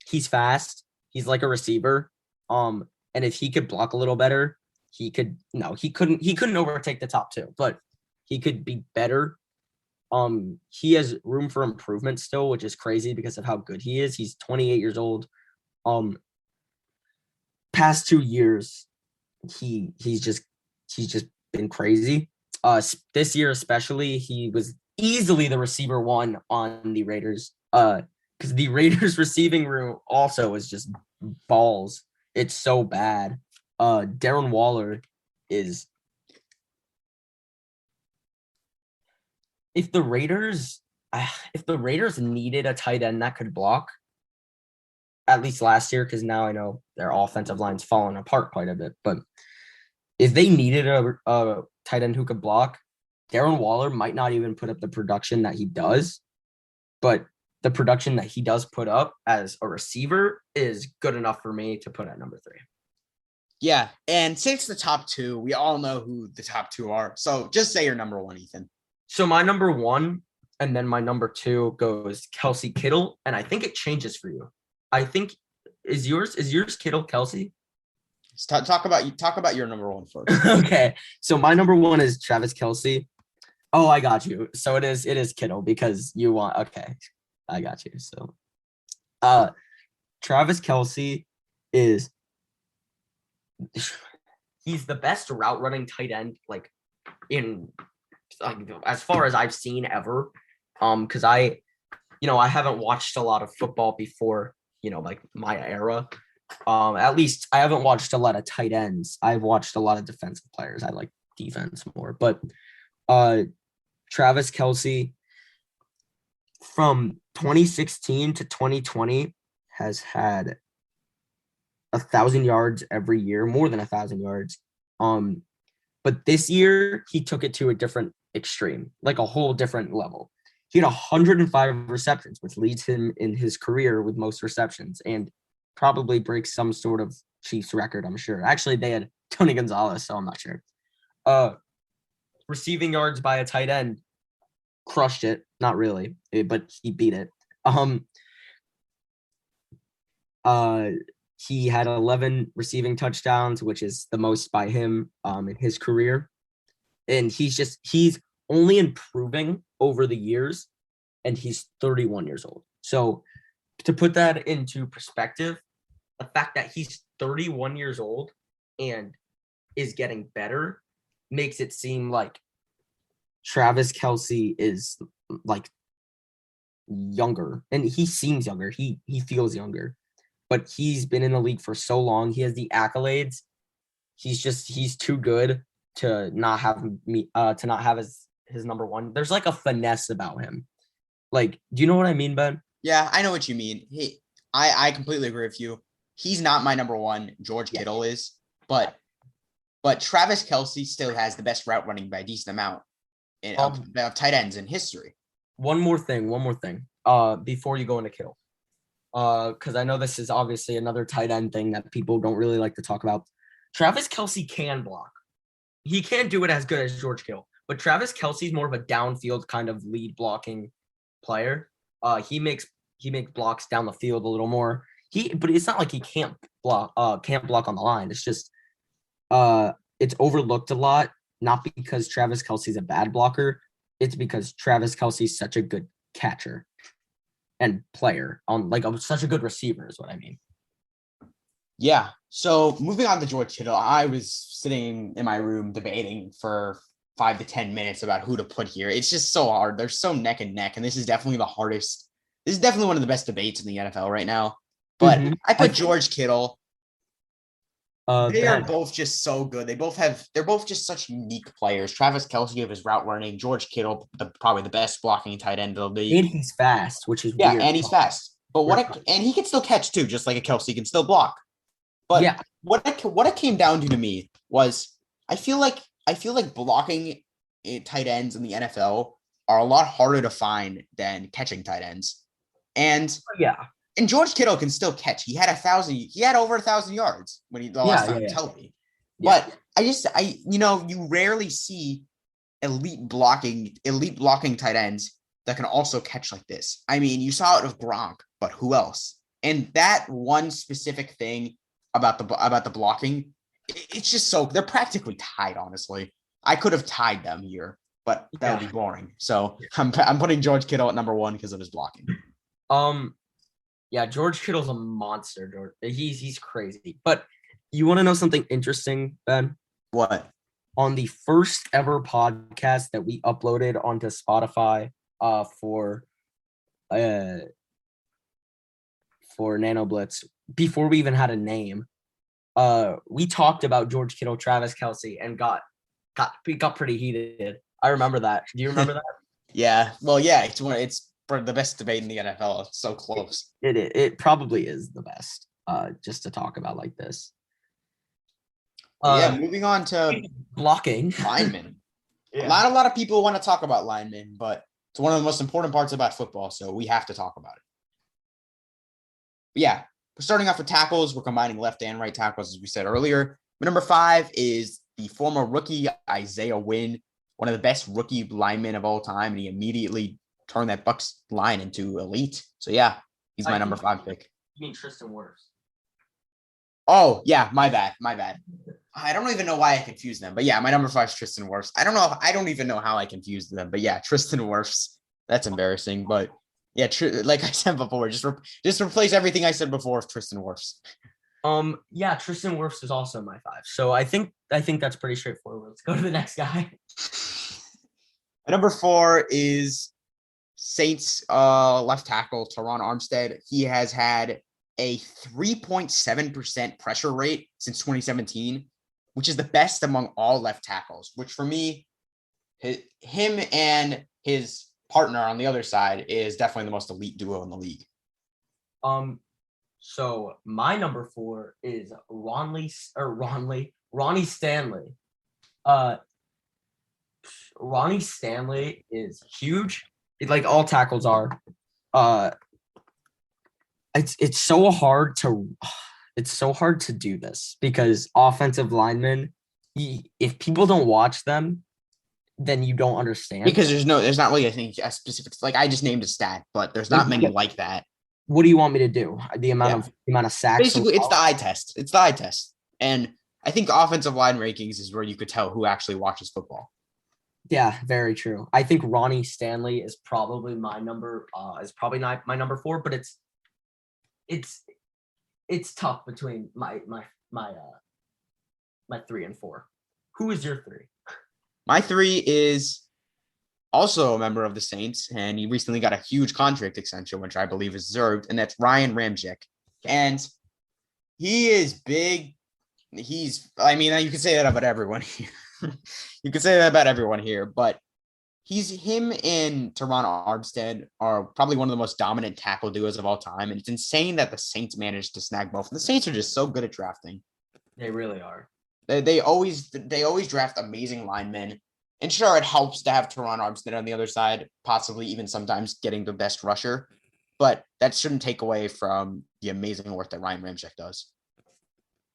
He's fast. He's like a receiver. And if he could block a little better, he couldn't overtake the top 2, but he could be better. He has room for improvement still, which is crazy because of how good he is. He's 28 years old. Past 2 years, he's just been crazy. This year especially, he was easily the receiver 1 on the Raiders. Because the Raiders receiving room also is just balls. It's so bad. Darren Waller is. If the Raiders needed a tight end that could block, at least last year, because now I know their offensive line's fallen apart quite a bit, but if they needed a tight end who could block, Darren Waller might not even put up the production that he does, but the production that he does put up as a receiver is good enough for me to put at number 3. Yeah, and since the top 2, we all know who the top 2 are. So just say your number 1, Ethan. So my number 1 and then my number 2 goes Kelce Kittle, and I think it changes for you. I think is yours Kittle Kelce? Talk about your number 1 first. Okay, so my number 1 is Travis Kelce. Oh, I got you. So it is Kittle because you want. Okay, I got you. So, Travis Kelce is he's the best route running tight end as far as I've seen ever. Because I haven't watched a lot of football before, like my era. At least I haven't watched a lot of tight ends. I've watched a lot of defensive players. I like defense more, but Travis Kelce from 2016 to 2020 has had 1,000 yards every year, more than 1,000 yards. But this year he took it to a different extreme, like a whole different level. He had 105 receptions, which leads him in his career with most receptions and probably breaks some sort of Chiefs record, I'm sure. Actually, they had Tony Gonzalez, so I'm not sure. Receiving yards by a tight end, crushed it. Not really, but he beat it. He had 11 receiving touchdowns, which is the most by him in his career. And he's only improving over the years, and he's 31 years old. So to put that into perspective, the fact that he's 31 years old and is getting better makes it seem like Travis Kelce is like younger, and he seems younger. He feels younger, but he's been in the league for so long. He has the accolades. He's too good to not have his number 1. There's like a finesse about him. Like, do you know what I mean, Ben? Yeah, I know what you mean. I completely agree with you. He's not my number 1. George Kittle is, but Travis Kelce still has the best route running by a decent amount of tight ends in history. One more thing. Before you go into Kittle, Because I know this is obviously another tight end thing that people don't really like to talk about. Travis Kelce can block. He can't do it as good as George Kittle, but Travis Kelce's more of a downfield kind of lead blocking player. He makes blocks down the field a little more. But it's not like he can't block on the line. It's just it's overlooked a lot, not because Travis Kelce's a bad blocker. It's because Travis Kelce's such a good catcher and player on such a good receiver is what I mean. Yeah. So moving on to George Kittle, I was sitting in my room debating for 5 to 10 minutes about who to put here. It's just so hard. They're so neck and neck, and this is definitely the hardest. This is definitely one of the best debates in the NFL right now. But I put George Kittle. They are both just so good. They're both just such unique players. Travis Kelce of his route running, George Kittle, probably the best blocking tight end of the league. And he's fast, which is yeah, weird. and he's fast. But and he can still catch too, just like a Kelce can still block. But yeah, what it came down to me was I feel like blocking tight ends in the NFL are a lot harder to find than catching tight ends. And yeah. And George Kittle can still catch. He had over 1,000 yards when the last time he was healthy. Yeah. But you rarely see elite blocking tight ends that can also catch like this. I mean, you saw it with Gronk, but who else? And that one specific thing about the blocking, it's just they're practically tied, honestly. I could have tied them here, but that would be boring. So I'm putting George Kittle at number 1 because of his blocking. Yeah, George Kittle's a monster. He's crazy. But you want to know something interesting, Ben? What? On the first ever podcast that we uploaded onto Spotify for Nano Blitz, before we even had a name, we talked about George Kittle, Travis Kelce, and got pretty heated. I remember that. Do you remember that? Yeah. Well, yeah, it's for the best debate in the NFL. It's so close. It probably is the best, just to talk about like this. Moving on to blocking linemen. Not a lot of people want to talk about linemen, but it's one of the most important parts about football, so we have to talk about it. But yeah, we're starting off with tackles. We're combining left and right tackles, as we said earlier. But number 5 is the former rookie Isaiah Wynn, one of the best rookie linemen of all time, and he immediately turned that Bucs line into elite. So yeah, he's my number 5 pick. You mean Tristan Wirfs? Oh yeah, my bad. I don't even know why I confused them, but yeah, my number 5 is Tristan Wirfs. I don't even know how I confused them, but yeah, Tristan Wirfs. That's embarrassing, but yeah, like I said before, just replace everything I said before with Tristan Wirfs. Yeah, Tristan Wirfs is also my 5. So I think that's pretty straightforward. Let's go to the next guy. Number 4 is Saints left tackle Teron Armstead. He has had a 3.7% pressure rate since 2017, which is the best among all left tackles, which for me, him and his partner on the other side is definitely the most elite duo in the league. So my number 4 is Ronnie Stanley. Ronnie Stanley is huge, like all tackles are. It's so hard to do this because offensive linemen, if people don't watch them, then you don't understand. Because there's not really a specific, like I just named a stat, but there's not many like that. What do you want me to do? The amount of sacks. Basically, it's the eye test. And I think offensive line rankings is where you could tell who actually watches football. Yeah, very true. I think Ronnie Stanley is probably not my number 4, but it's tough between my 3 and 4. Who is your 3? My 3 is also a member of the Saints, and he recently got a huge contract extension, which I believe is deserved, and that's Ryan Ramczyk. And he is big. You can say that about everyone here. But him and Teron Armstead are probably one of the most dominant tackle duos of all time, and it's insane that the Saints managed to snag both. And the Saints are just so good at drafting. They really are. They always draft amazing linemen. And sure, it helps to have Teron Armstead on the other side, possibly even sometimes getting the best rusher. but that shouldn't take away from the amazing work that Ryan Ramczyk does.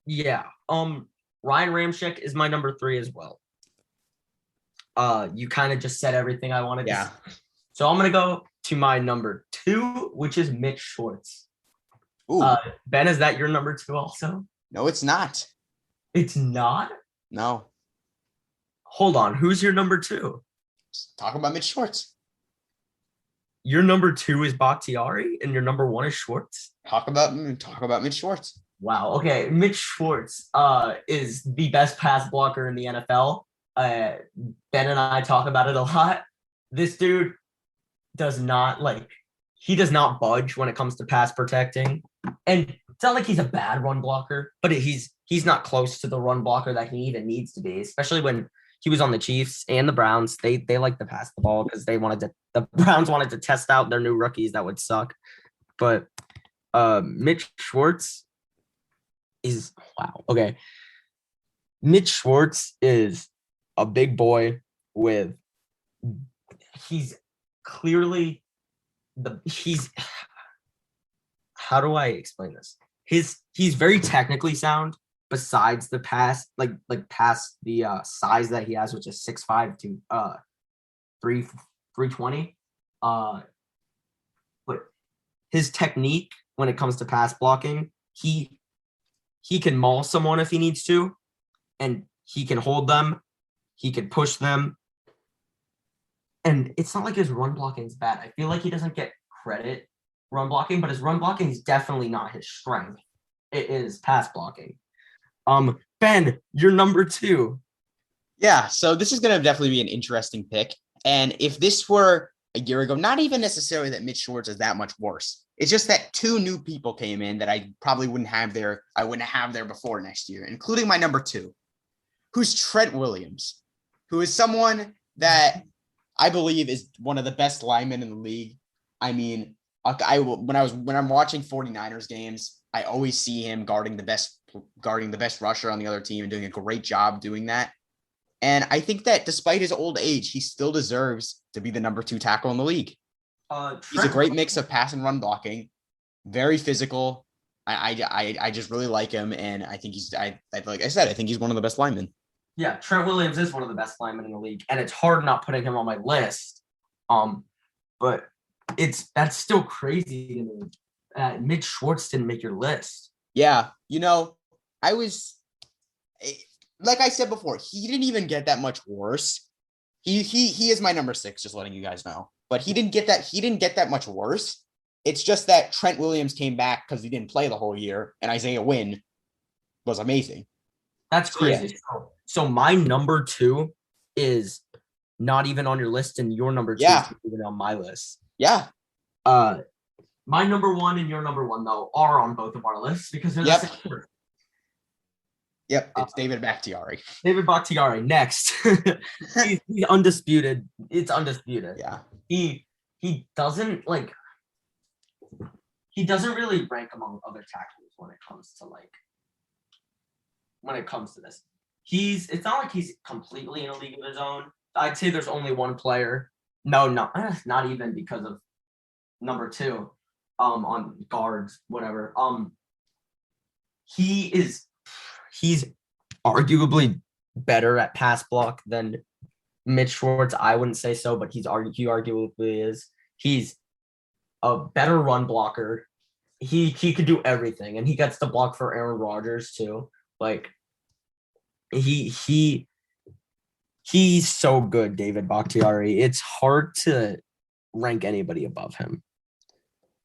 Yeah. Ryan Ramczyk is my number 3 as well. You kind of just said everything I wanted to say. So I'm gonna go to my number 2, which is Mitch Schwartz. Ooh. Ben, is that your number 2 also? No, it's not. It's not? No. Hold on. Who's your number 2? Talk about Mitch Schwartz. Your number 2 is Bakhtiari and your number 1 is Schwartz? Talk about Mitch Schwartz. Wow. Okay. Mitch Schwartz is the best pass blocker in the NFL. Ben and I talk about it a lot. This dude does not budge when it comes to pass protecting. And it's not like he's a bad run blocker, but he's not close to the run blocker that he even needs to be, especially when he was on the Chiefs and the Browns. They like to pass the ball because the Browns wanted to test out their new rookies that would suck. But Mitch Schwartz is wow. Okay. Mitch Schwartz is a big boy he's clearly how do I explain this? He's very technically sound besides the pass, like past the size that he has, which is 6'5" to 320. But his technique when it comes to pass blocking, he can maul someone if he needs to, and he can hold them, he can push them. And it's not like his run blocking is bad. I feel like he doesn't get credit run blocking, but his run blocking is definitely not his strength. It is pass blocking. Ben, you're number 2. Yeah, so this is going to definitely be an interesting pick. And if this were a year ago, not even necessarily that Mitch Schwartz is that much worse. It's just that 2 new people came in that I probably wouldn't have there before next year, including my number 2, who's Trent Williams, who is someone that I believe is one of the best linemen in the league. I mean, when I'm watching 49ers games, I always see him guarding the best rusher on the other team and doing a great job doing that. And I think that despite his old age, he still deserves to be the number 2 tackle in the league. He's a great mix of pass and run blocking, very physical. I just really like him, and I think like I said, I think he's one of the best linemen. Yeah, Trent Williams is one of the best linemen in the league, and it's hard not putting him on my list. But that's still crazy to me. Mitch Schwartz didn't make your list. Yeah, like I said before, he didn't even get that much worse. He is my number 6, just letting you guys know. But he didn't get that much worse. It's just that Trent Williams came back because he didn't play the whole year, and Isaiah Wynn was amazing. That's crazy. Yeah. So my number 2 is not even on your list, and your number 2 is even on my list. Yeah. My number 1 and your number 1 though are on both of our lists because they're the same number. Yep, it's David Bakhtiari. David Bakhtiari next. he's undisputed. It's undisputed. Yeah. He doesn't really rank among other tackles when it comes to this. It's not like he's completely in a league of his own. I'd say there's only one player. No, not even because of number 2 on guards, whatever. He's arguably better at pass block than Mitch Schwartz. I wouldn't say so, but he arguably is. He's a better run blocker. He could do everything, and he gets to block for Aaron Rodgers too. Like he's so good, David Bakhtiari. It's hard to rank anybody above him.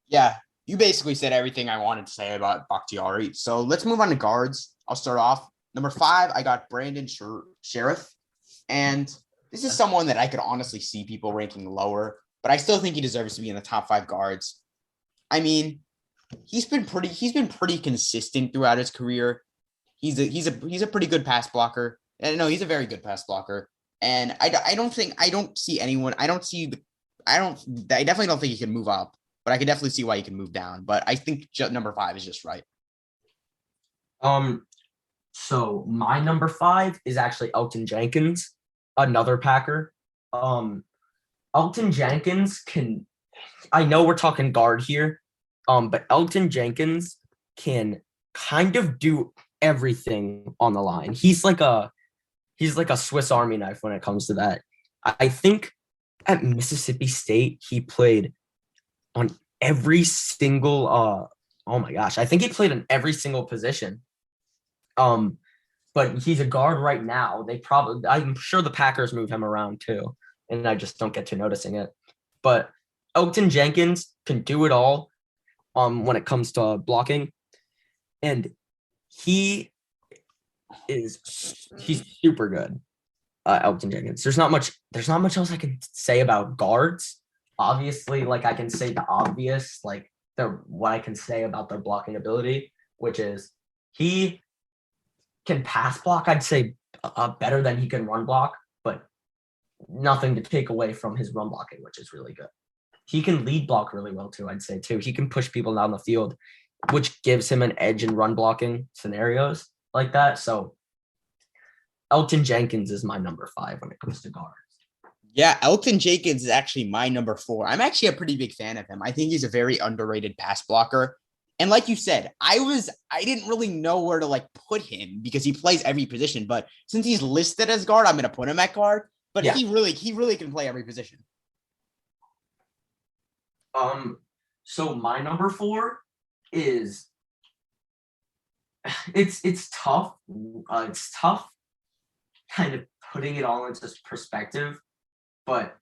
Yeah, you basically said everything I wanted to say about Bakhtiari. So let's move on to guards. I'll start off. Number 5, I got Brandon Sheriff. And this is someone that I could honestly see people ranking lower, but I still think he deserves to be in the top 5 guards. I mean, he's been pretty consistent throughout his career. He's a pretty good pass blocker. And no, he's a very good pass blocker. And I definitely don't think he can move up, but I can definitely see why he can move down. But I think number 5 is just right. So my number 5 is actually Elgton Jenkins, another Packer. Elgton Jenkins I know we're talking guard here, but Elton Jenkins can kind of do everything on the line. He's like a Swiss Army knife when it comes to that. I think at Mississippi State he played on every single oh my gosh, I think he played in every single position. Um, but he's a guard right now. I'm sure the Packers move him around too, and I just don't get to noticing it. But Elton Jenkins can do it all when it comes to blocking, and he he's super good. Elton Jenkins. There's not much else I can say about guards. Obviously, like I can say the obvious, like what I can say about their blocking ability, which is he can pass block. I'd say better than he can run block, but nothing to take away from his run blocking, which is really good. He can lead block really well too. I'd say too. He can push people down the field, which gives him an edge in run blocking scenarios like that. So Elton Jenkins is my number 5 when it comes to guards. Yeah, Elton Jenkins is actually my number 4. I'm actually a pretty big fan of him. I think he's a very underrated pass blocker. And like you said, I didn't really know where to like put him because he plays every position. But since he's listed as guard, I'm gonna put him at guard. But yeah, he really can play every position. So my number 4 is it's tough. It's tough kind of putting it all into perspective, but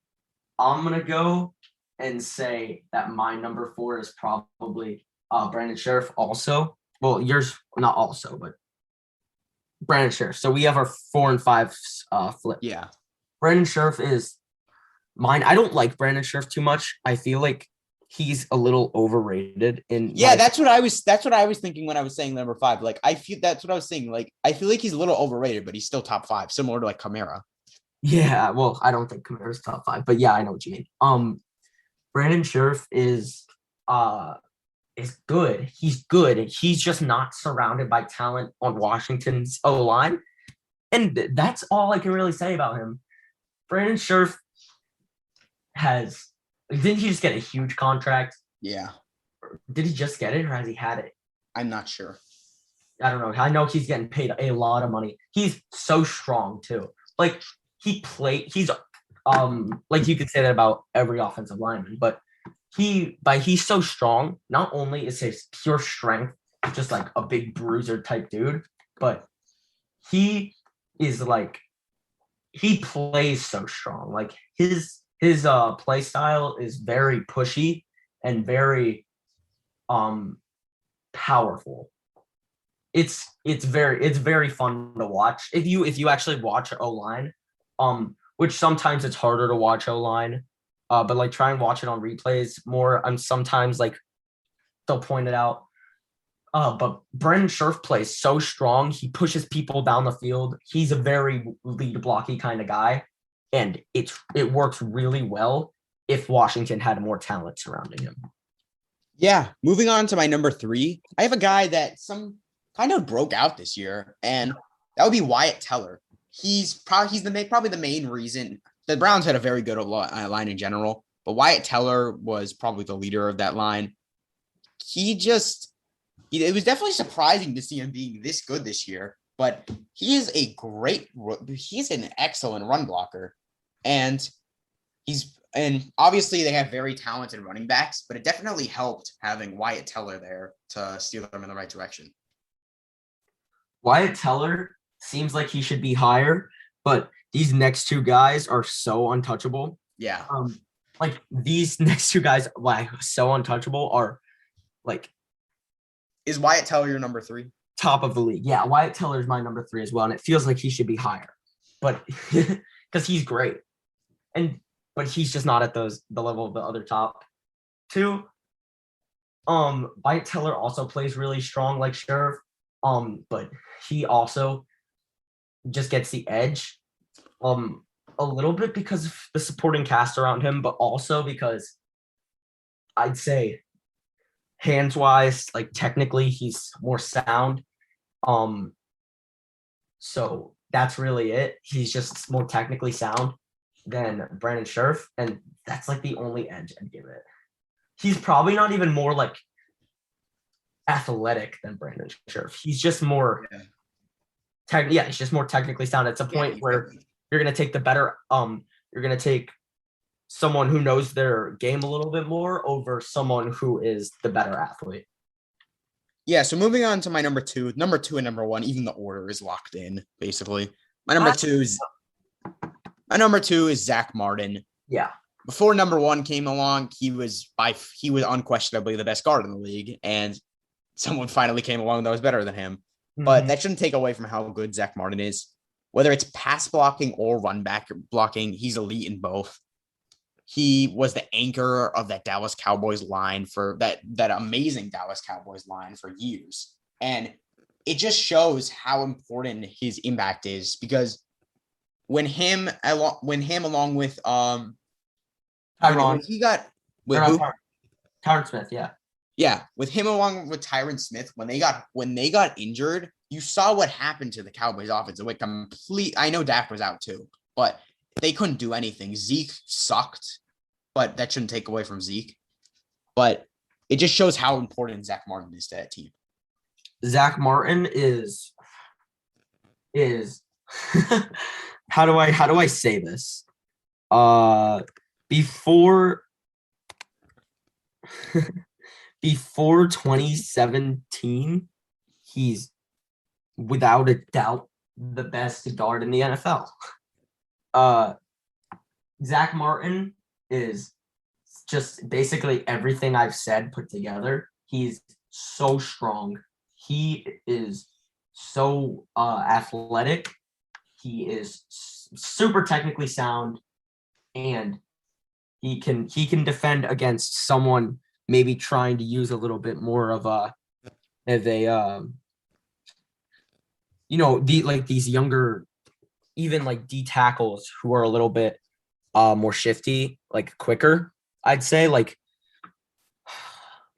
I'm gonna go and say that my number 4 is probably Brandon Sheriff also. Well, yours not also, but Brandon Sheriff. So we have our 4 and 5 flip. Yeah. Brandon Sheriff is mine. I don't like Brandon Sheriff too much. I feel like he's a little overrated that's what I was thinking when I was saying number 5. Like I feel that's what I was saying. Like I feel like he's a little overrated, but he's still top 5, similar to like Kamara. Yeah, well, I don't think Kamara's top 5, but yeah, I know what you mean. Brandon Sheriff is good. He's good. He's just not surrounded by talent on Washington's O-line. And that's all I can really say about him. Brandon Sheriff didn't he just get a huge contract? Yeah. Did he just get it or has he had it? I'm not sure. I don't know. I know he's getting paid a lot of money. He's so strong too. Like he's like you could say that about every offensive lineman, but he's so strong. Not only is his pure strength just like a big bruiser type dude, but he is like he plays so strong. Like his play style is very pushy and very powerful. It's very fun to watch if you actually watch O-line, which sometimes it's harder to watch O-line, but like try and watch it on replays more. And sometimes like they'll point it out. But Brandon Sheriff plays so strong. He pushes people down the field. He's a very lead blocky kind of guy, and it works really well if Washington had more talent surrounding him. Yeah, moving on to my number 3, I have a guy that some kind of broke out this year, and that would be Wyatt Teller. He's probably the main reason. The Browns had a very good line in general, but Wyatt Teller was probably the leader of that line. It was definitely surprising to see him being this good this year, but he's an excellent run blocker, and obviously they have very talented running backs, but it definitely helped having Wyatt Teller there to steer them in the right direction. Wyatt Teller seems like he should be higher, but these next 2 guys are so untouchable. Yeah. Like these next 2 guys, so untouchable are like. Is Wyatt Teller your number 3? Top of the league. Yeah, Wyatt Teller is my number 3 as well, and it feels like he should be higher, but because he's great, but he's just not at the level of the other top 2. Wyatt Teller also plays really strong like Sheriff, but he also just gets the edge, a little bit because of the supporting cast around him, but also because I'd say hands wise, like technically he's more sound. So that's really it. He's just more technically sound than Brandon Sheriff, and that's like the only edge I'd give it. he's probably not even more like athletic than Brandon Scherf. He's just more he's just more technically sound. It's a point where you're gonna take the better you're gonna take someone who knows their game a little bit more over someone who is the better athlete. Yeah, so moving on to my number two and number one, even the order is locked in, basically. My number two is Zach Martin. Yeah. Before number one came along, he was unquestionably the best guard in the league, and someone finally came along that was better than him. But that shouldn't take away from how good Zach Martin is. Whether it's pass blocking or run back blocking, he's elite in both. He was the anchor of that Dallas Cowboys line for that amazing Dallas Cowboys line for years. And it just shows how important his impact is, because when him along with Tyron. when he got with Tyron Smith, yeah. Yeah, with him along with Tyron Smith, when they got injured, you saw what happened to the Cowboys offense. It went I know Dak was out too, but they couldn't do anything. Zeke sucked, but that shouldn't take away from Zeke. But it just shows how important Zach Martin is to that team. Zach Martin is how do I say this? Before 2017, he's without a doubt the best guard in the NFL. Zach Martin is just basically everything I've said put together. He's so strong. He is so athletic. He is super technically sound, and he can defend against someone maybe trying to use a little bit more of these younger, even like D tackles who are a little bit more shifty, like quicker. I'd say like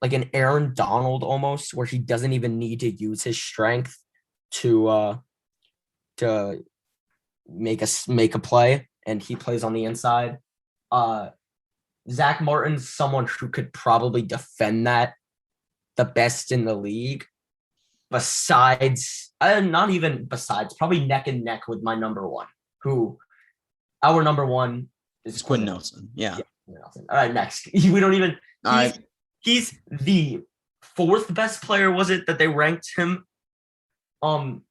an Aaron Donald almost, where he doesn't even need to use his strength to make a play, and he plays on the inside. Zach Martin's someone who could probably defend that the best in the league. Probably neck and neck with my number one, who our number one is Quinn Nelson. Yeah. All right, next. We don't even. He's the fourth best player. Was it that they ranked him? You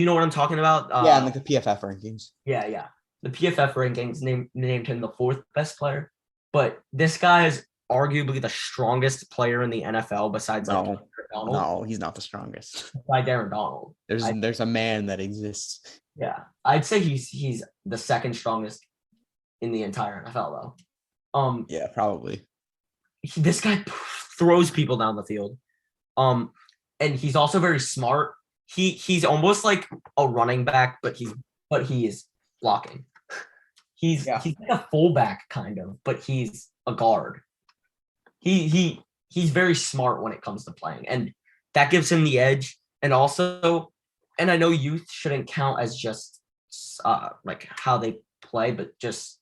know what I'm talking about? Yeah, in the PFF rankings. Yeah. The PFF rankings named him the fourth best player. But this guy is arguably the strongest player in the NFL besides Darren Donald. No, he's not the strongest. By Darren Donald. There's a man that exists. Yeah. I'd say he's the second strongest in the entire NFL though. Yeah, probably. This guy throws people down the field. And he's also very smart. He's almost like a running back, but he is blocking. He's like a fullback kind of, but he's a guard. He's very smart when it comes to playing, and that gives him the edge. And also, and I know youth shouldn't count as just like how they play, but just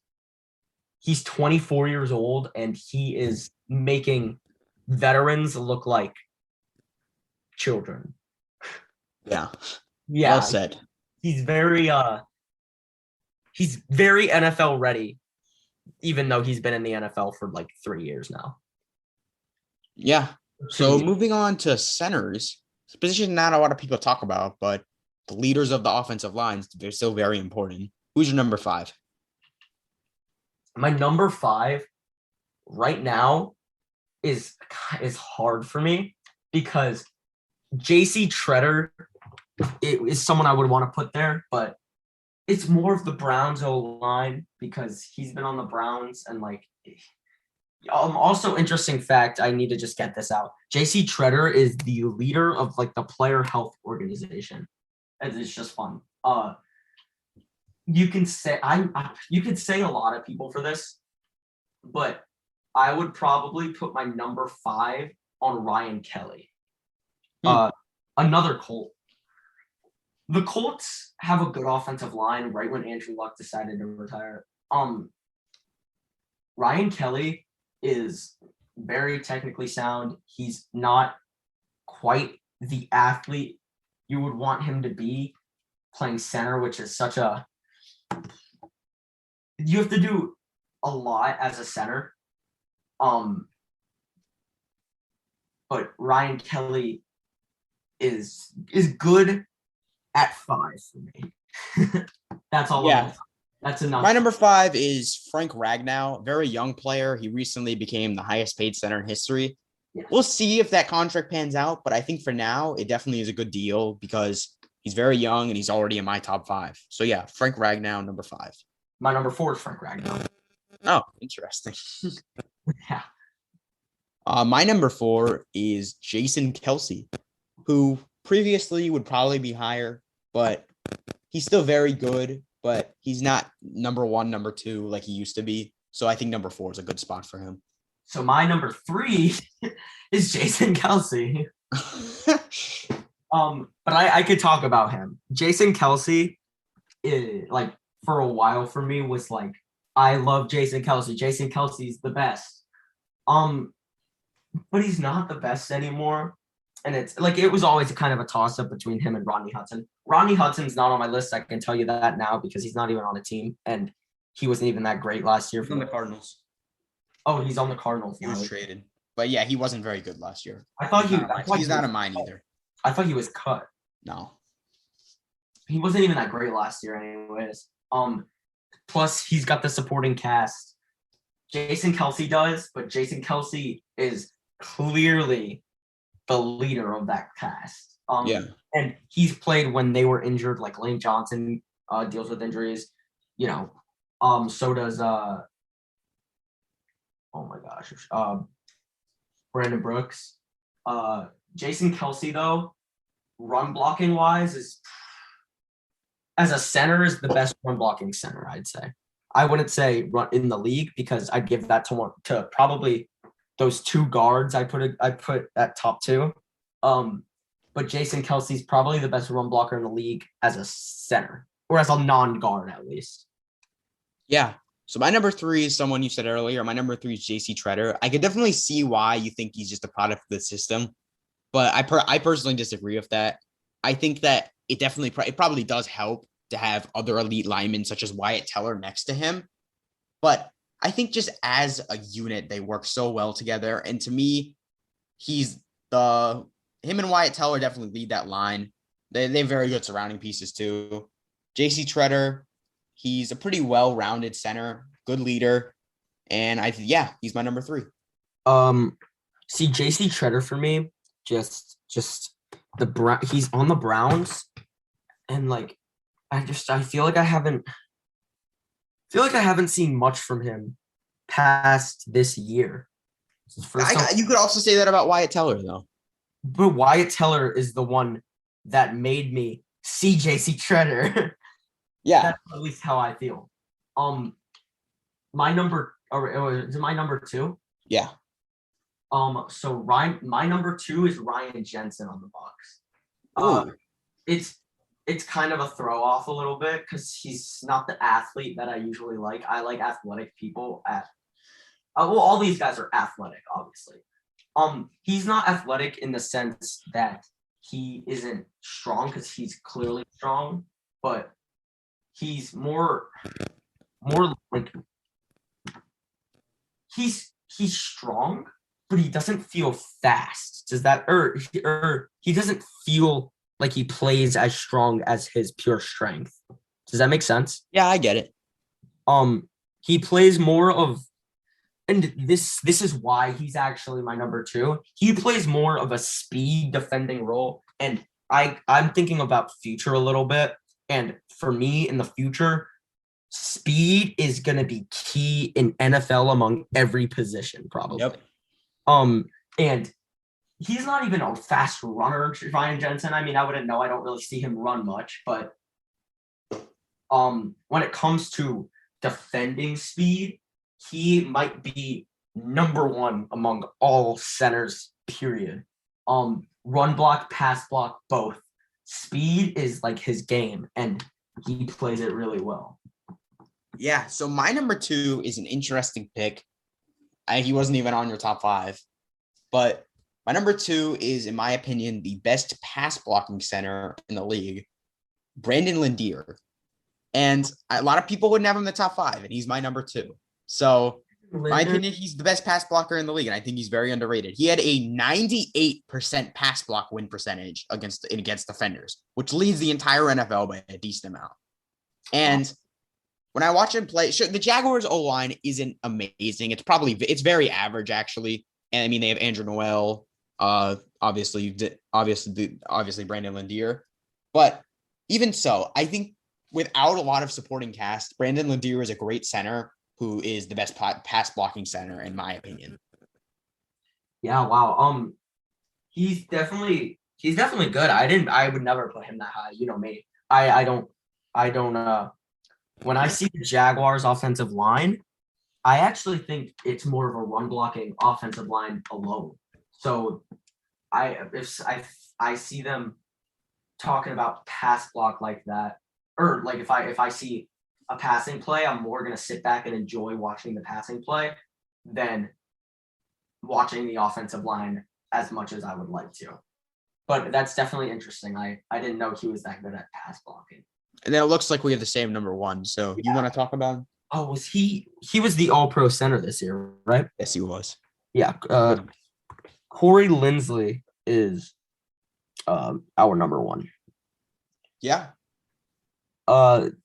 he's 24 years old, and he is making veterans look like children. Yeah. Yeah. Well said. He's very NFL ready, even though he's been in the NFL for like 3 years now. Yeah. So moving on to centers, it's a position not a lot of people talk about, but the leaders of the offensive lines, they're still very important. Who's your number 5? My number 5 right now is hard for me, because JC Tretter is someone I would want to put there, but it's more of the Browns O-line, because he's been on the Browns. And like, also interesting fact, I need to just get this out. JC Tretter is the leader of like the player health organization. And it's just fun. You can say you could say a lot of people for this, but I would probably put my number 5 on Ryan Kelly. Another Colt. The Colts have a good offensive line right when Andrew Luck decided to retire. Ryan Kelly is very technically sound. He's not quite the athlete you would want him to be playing center, which is such a you have to do a lot as a center. But Ryan Kelly is good at 5 for me. That's all. Yeah. That's enough. My number 5 is Frank Ragnow, very young player. He recently became the highest paid center in history. Yes. We'll see if that contract pans out, but I think for now, it definitely is a good deal because he's very young and he's already in my top 5. So yeah, Frank Ragnow, number 5. My number 4 is Frank Ragnow. Oh, interesting. Yeah. My number 4 is Jason Kelce, who previously would probably be higher, but he's still very good, but he's not number 1, number 2 like he used to be. So I think number 4 is a good spot for him. So my number 3 is Jason Kelce. But I could talk about him. Jason Kelce, like for a while for me was like, I love Jason Kelce. Jason Kelce's the best. But he's not the best anymore. And it's like it was always kind of a toss-up between him and Rodney Hudson. Rodney Hudson's not on my list. I can tell you that now because he's not even on a team, and he wasn't even that great last year. From the Cardinals. Oh, he's on the Cardinals. He was traded. But yeah, he wasn't very good last year. I thought he's not in mine either. I thought he was cut. No. He wasn't even that great last year anyways. Plus he's got the supporting cast. Jason Kelce does, but Jason Kelce is clearly the leader of that cast. And he's played when they were injured, like Lane Johnson deals with injuries. So does Brandon Brooks. Jason Kelce, though, run blocking wise, is as a center is the best run blocking center, I'd say. I wouldn't say run in the league because I'd give that to probably those 2 guards I put at top 2. But Jason Kelce's probably the best run blocker in the league as a center or as a non-guard at least. Yeah. So my number 3 is someone you said earlier. My number 3 is JC Treader. I could definitely see why you think he's just a product of the system, but I personally disagree with that. I think that it probably does help to have other elite linemen such as Wyatt Teller next to him. But I think just as a unit, they work so well together. And to me, him and Wyatt Teller definitely lead that line. They have very good surrounding pieces too. JC Treader, he's a pretty well-rounded center, good leader. And he's my number 3. See, JC Treader for me, just he's on the Browns, and like I feel like I haven't seen much from him past this year. You could also say that about Wyatt Teller, though. But Wyatt Teller is the one that made me see JC Treader. Yeah, that's at least how I feel. My number, or is it my number 2? Yeah. So my number 2 is Ryan Jensen on the Bucs. It's kind of a throw off a little bit because he's not the athlete that I usually like. I like athletic people. All these guys are athletic, obviously. He's not athletic in the sense that he isn't strong because he's clearly strong, but he's more like he's strong, but he doesn't feel fast. Does that or he doesn't feel like he plays as strong as his pure strength. Does that make sense? Yeah, I get it. He plays more of, and this is why he's actually my number 2. He plays more of a speed defending role, and I'm thinking about future a little bit. And for me in the future, speed is going to be key in NFL among every position, probably. Yep. And he's not even a fast runner, Ryan Jensen. I mean, I wouldn't know. I don't really see him run much, but when it comes to defending speed, he might be number 1 among all centers, period. Run block, pass block, both. Speed is like his game, and he plays it really well. Yeah, so my number 2 is an interesting pick. He wasn't even on your top 5. But my number 2 is, in my opinion, the best pass blocking center in the league, Brandon Lindier. And a lot of people wouldn't have him in the top 5, and he's my number 2. So, my opinion, he's the best pass blocker in the league, and I think he's very underrated. He had a 98% pass block win percentage against defenders, which leads the entire NFL by a decent amount. And when I watch him play, sure, the Jaguars O-line isn't amazing. It's very average, actually. And I mean, they have Andrew Noel, obviously Brandon Lindier. But even so, I think without a lot of supporting cast, Brandon Lindier is a great center who is the best pass blocking center, in my opinion. Yeah, wow. He's definitely good. I would never put him that high. You know me. I don't when I see the Jaguars offensive line, I actually think it's more of a run blocking offensive line alone. So I see them talking about pass block like that, or like if I see a passing play, I'm more gonna sit back and enjoy watching the passing play than watching the offensive line as much as I would like to. But that's definitely interesting. I didn't know he was that good at pass blocking. And then it looks like we have the same number 1. So you want to talk about him? Oh, was he was the all-pro center this year, right? Yes, he was. Yeah. Corey Linsley is our number 1. Yeah. Corey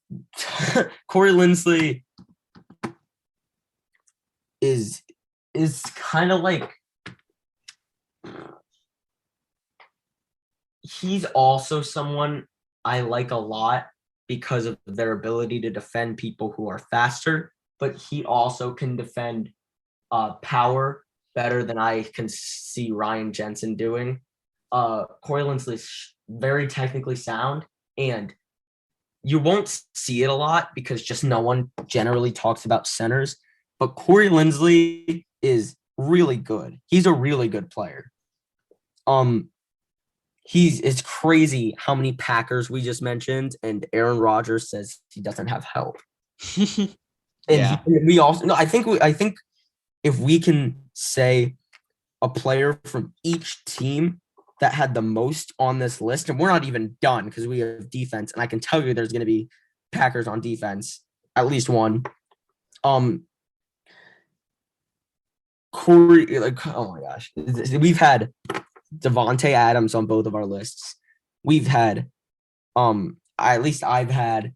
Linsley is kind of like, he's also someone I like a lot because of their ability to defend people who are faster, but he also can defend power better than I can see Ryan Jensen doing. Corey Linsley's very technically sound, and you won't see it a lot because just no one generally talks about centers, but Corey Linsley is really good. He's a really good player. It's crazy how many Packers we just mentioned, and Aaron Rodgers says he doesn't have help. And we also I think if we can say a player from each team that had the most on this list, and we're not even done because we have defense, and I can tell you there's going to be Packers on defense, at least one. Corey, like, oh my gosh, we've had Devontae Adams on both of our lists. We've had, I've had,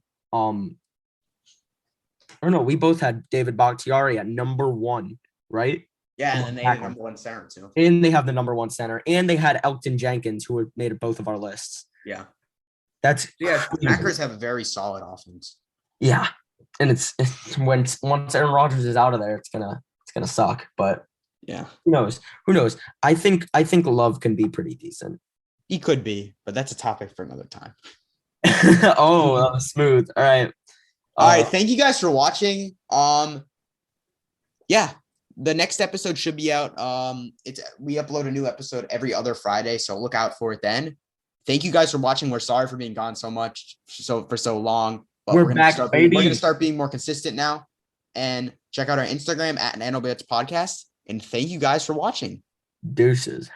we both had David Bakhtiari at number 1, right? Yeah, and then they have number 1 center too. And they have the number 1 center, and they had Elgton Jenkins, who made both of our lists. Yeah, the Packers have a very solid offense. Yeah, and it's once Aaron Rodgers is out of there, it's gonna suck. But yeah, who knows? I think Love can be pretty decent. He could be, but that's a topic for another time. Oh, that was smooth. All right. Thank you guys for watching. Yeah, the next episode should be out. We upload a new episode every other Friday, so look out for it then. Thank you guys for watching. We're sorry for being gone for so long, but we're gonna start being more consistent now. And check out our Instagram at NanoBits Podcast. And thank you guys for watching. Deuces.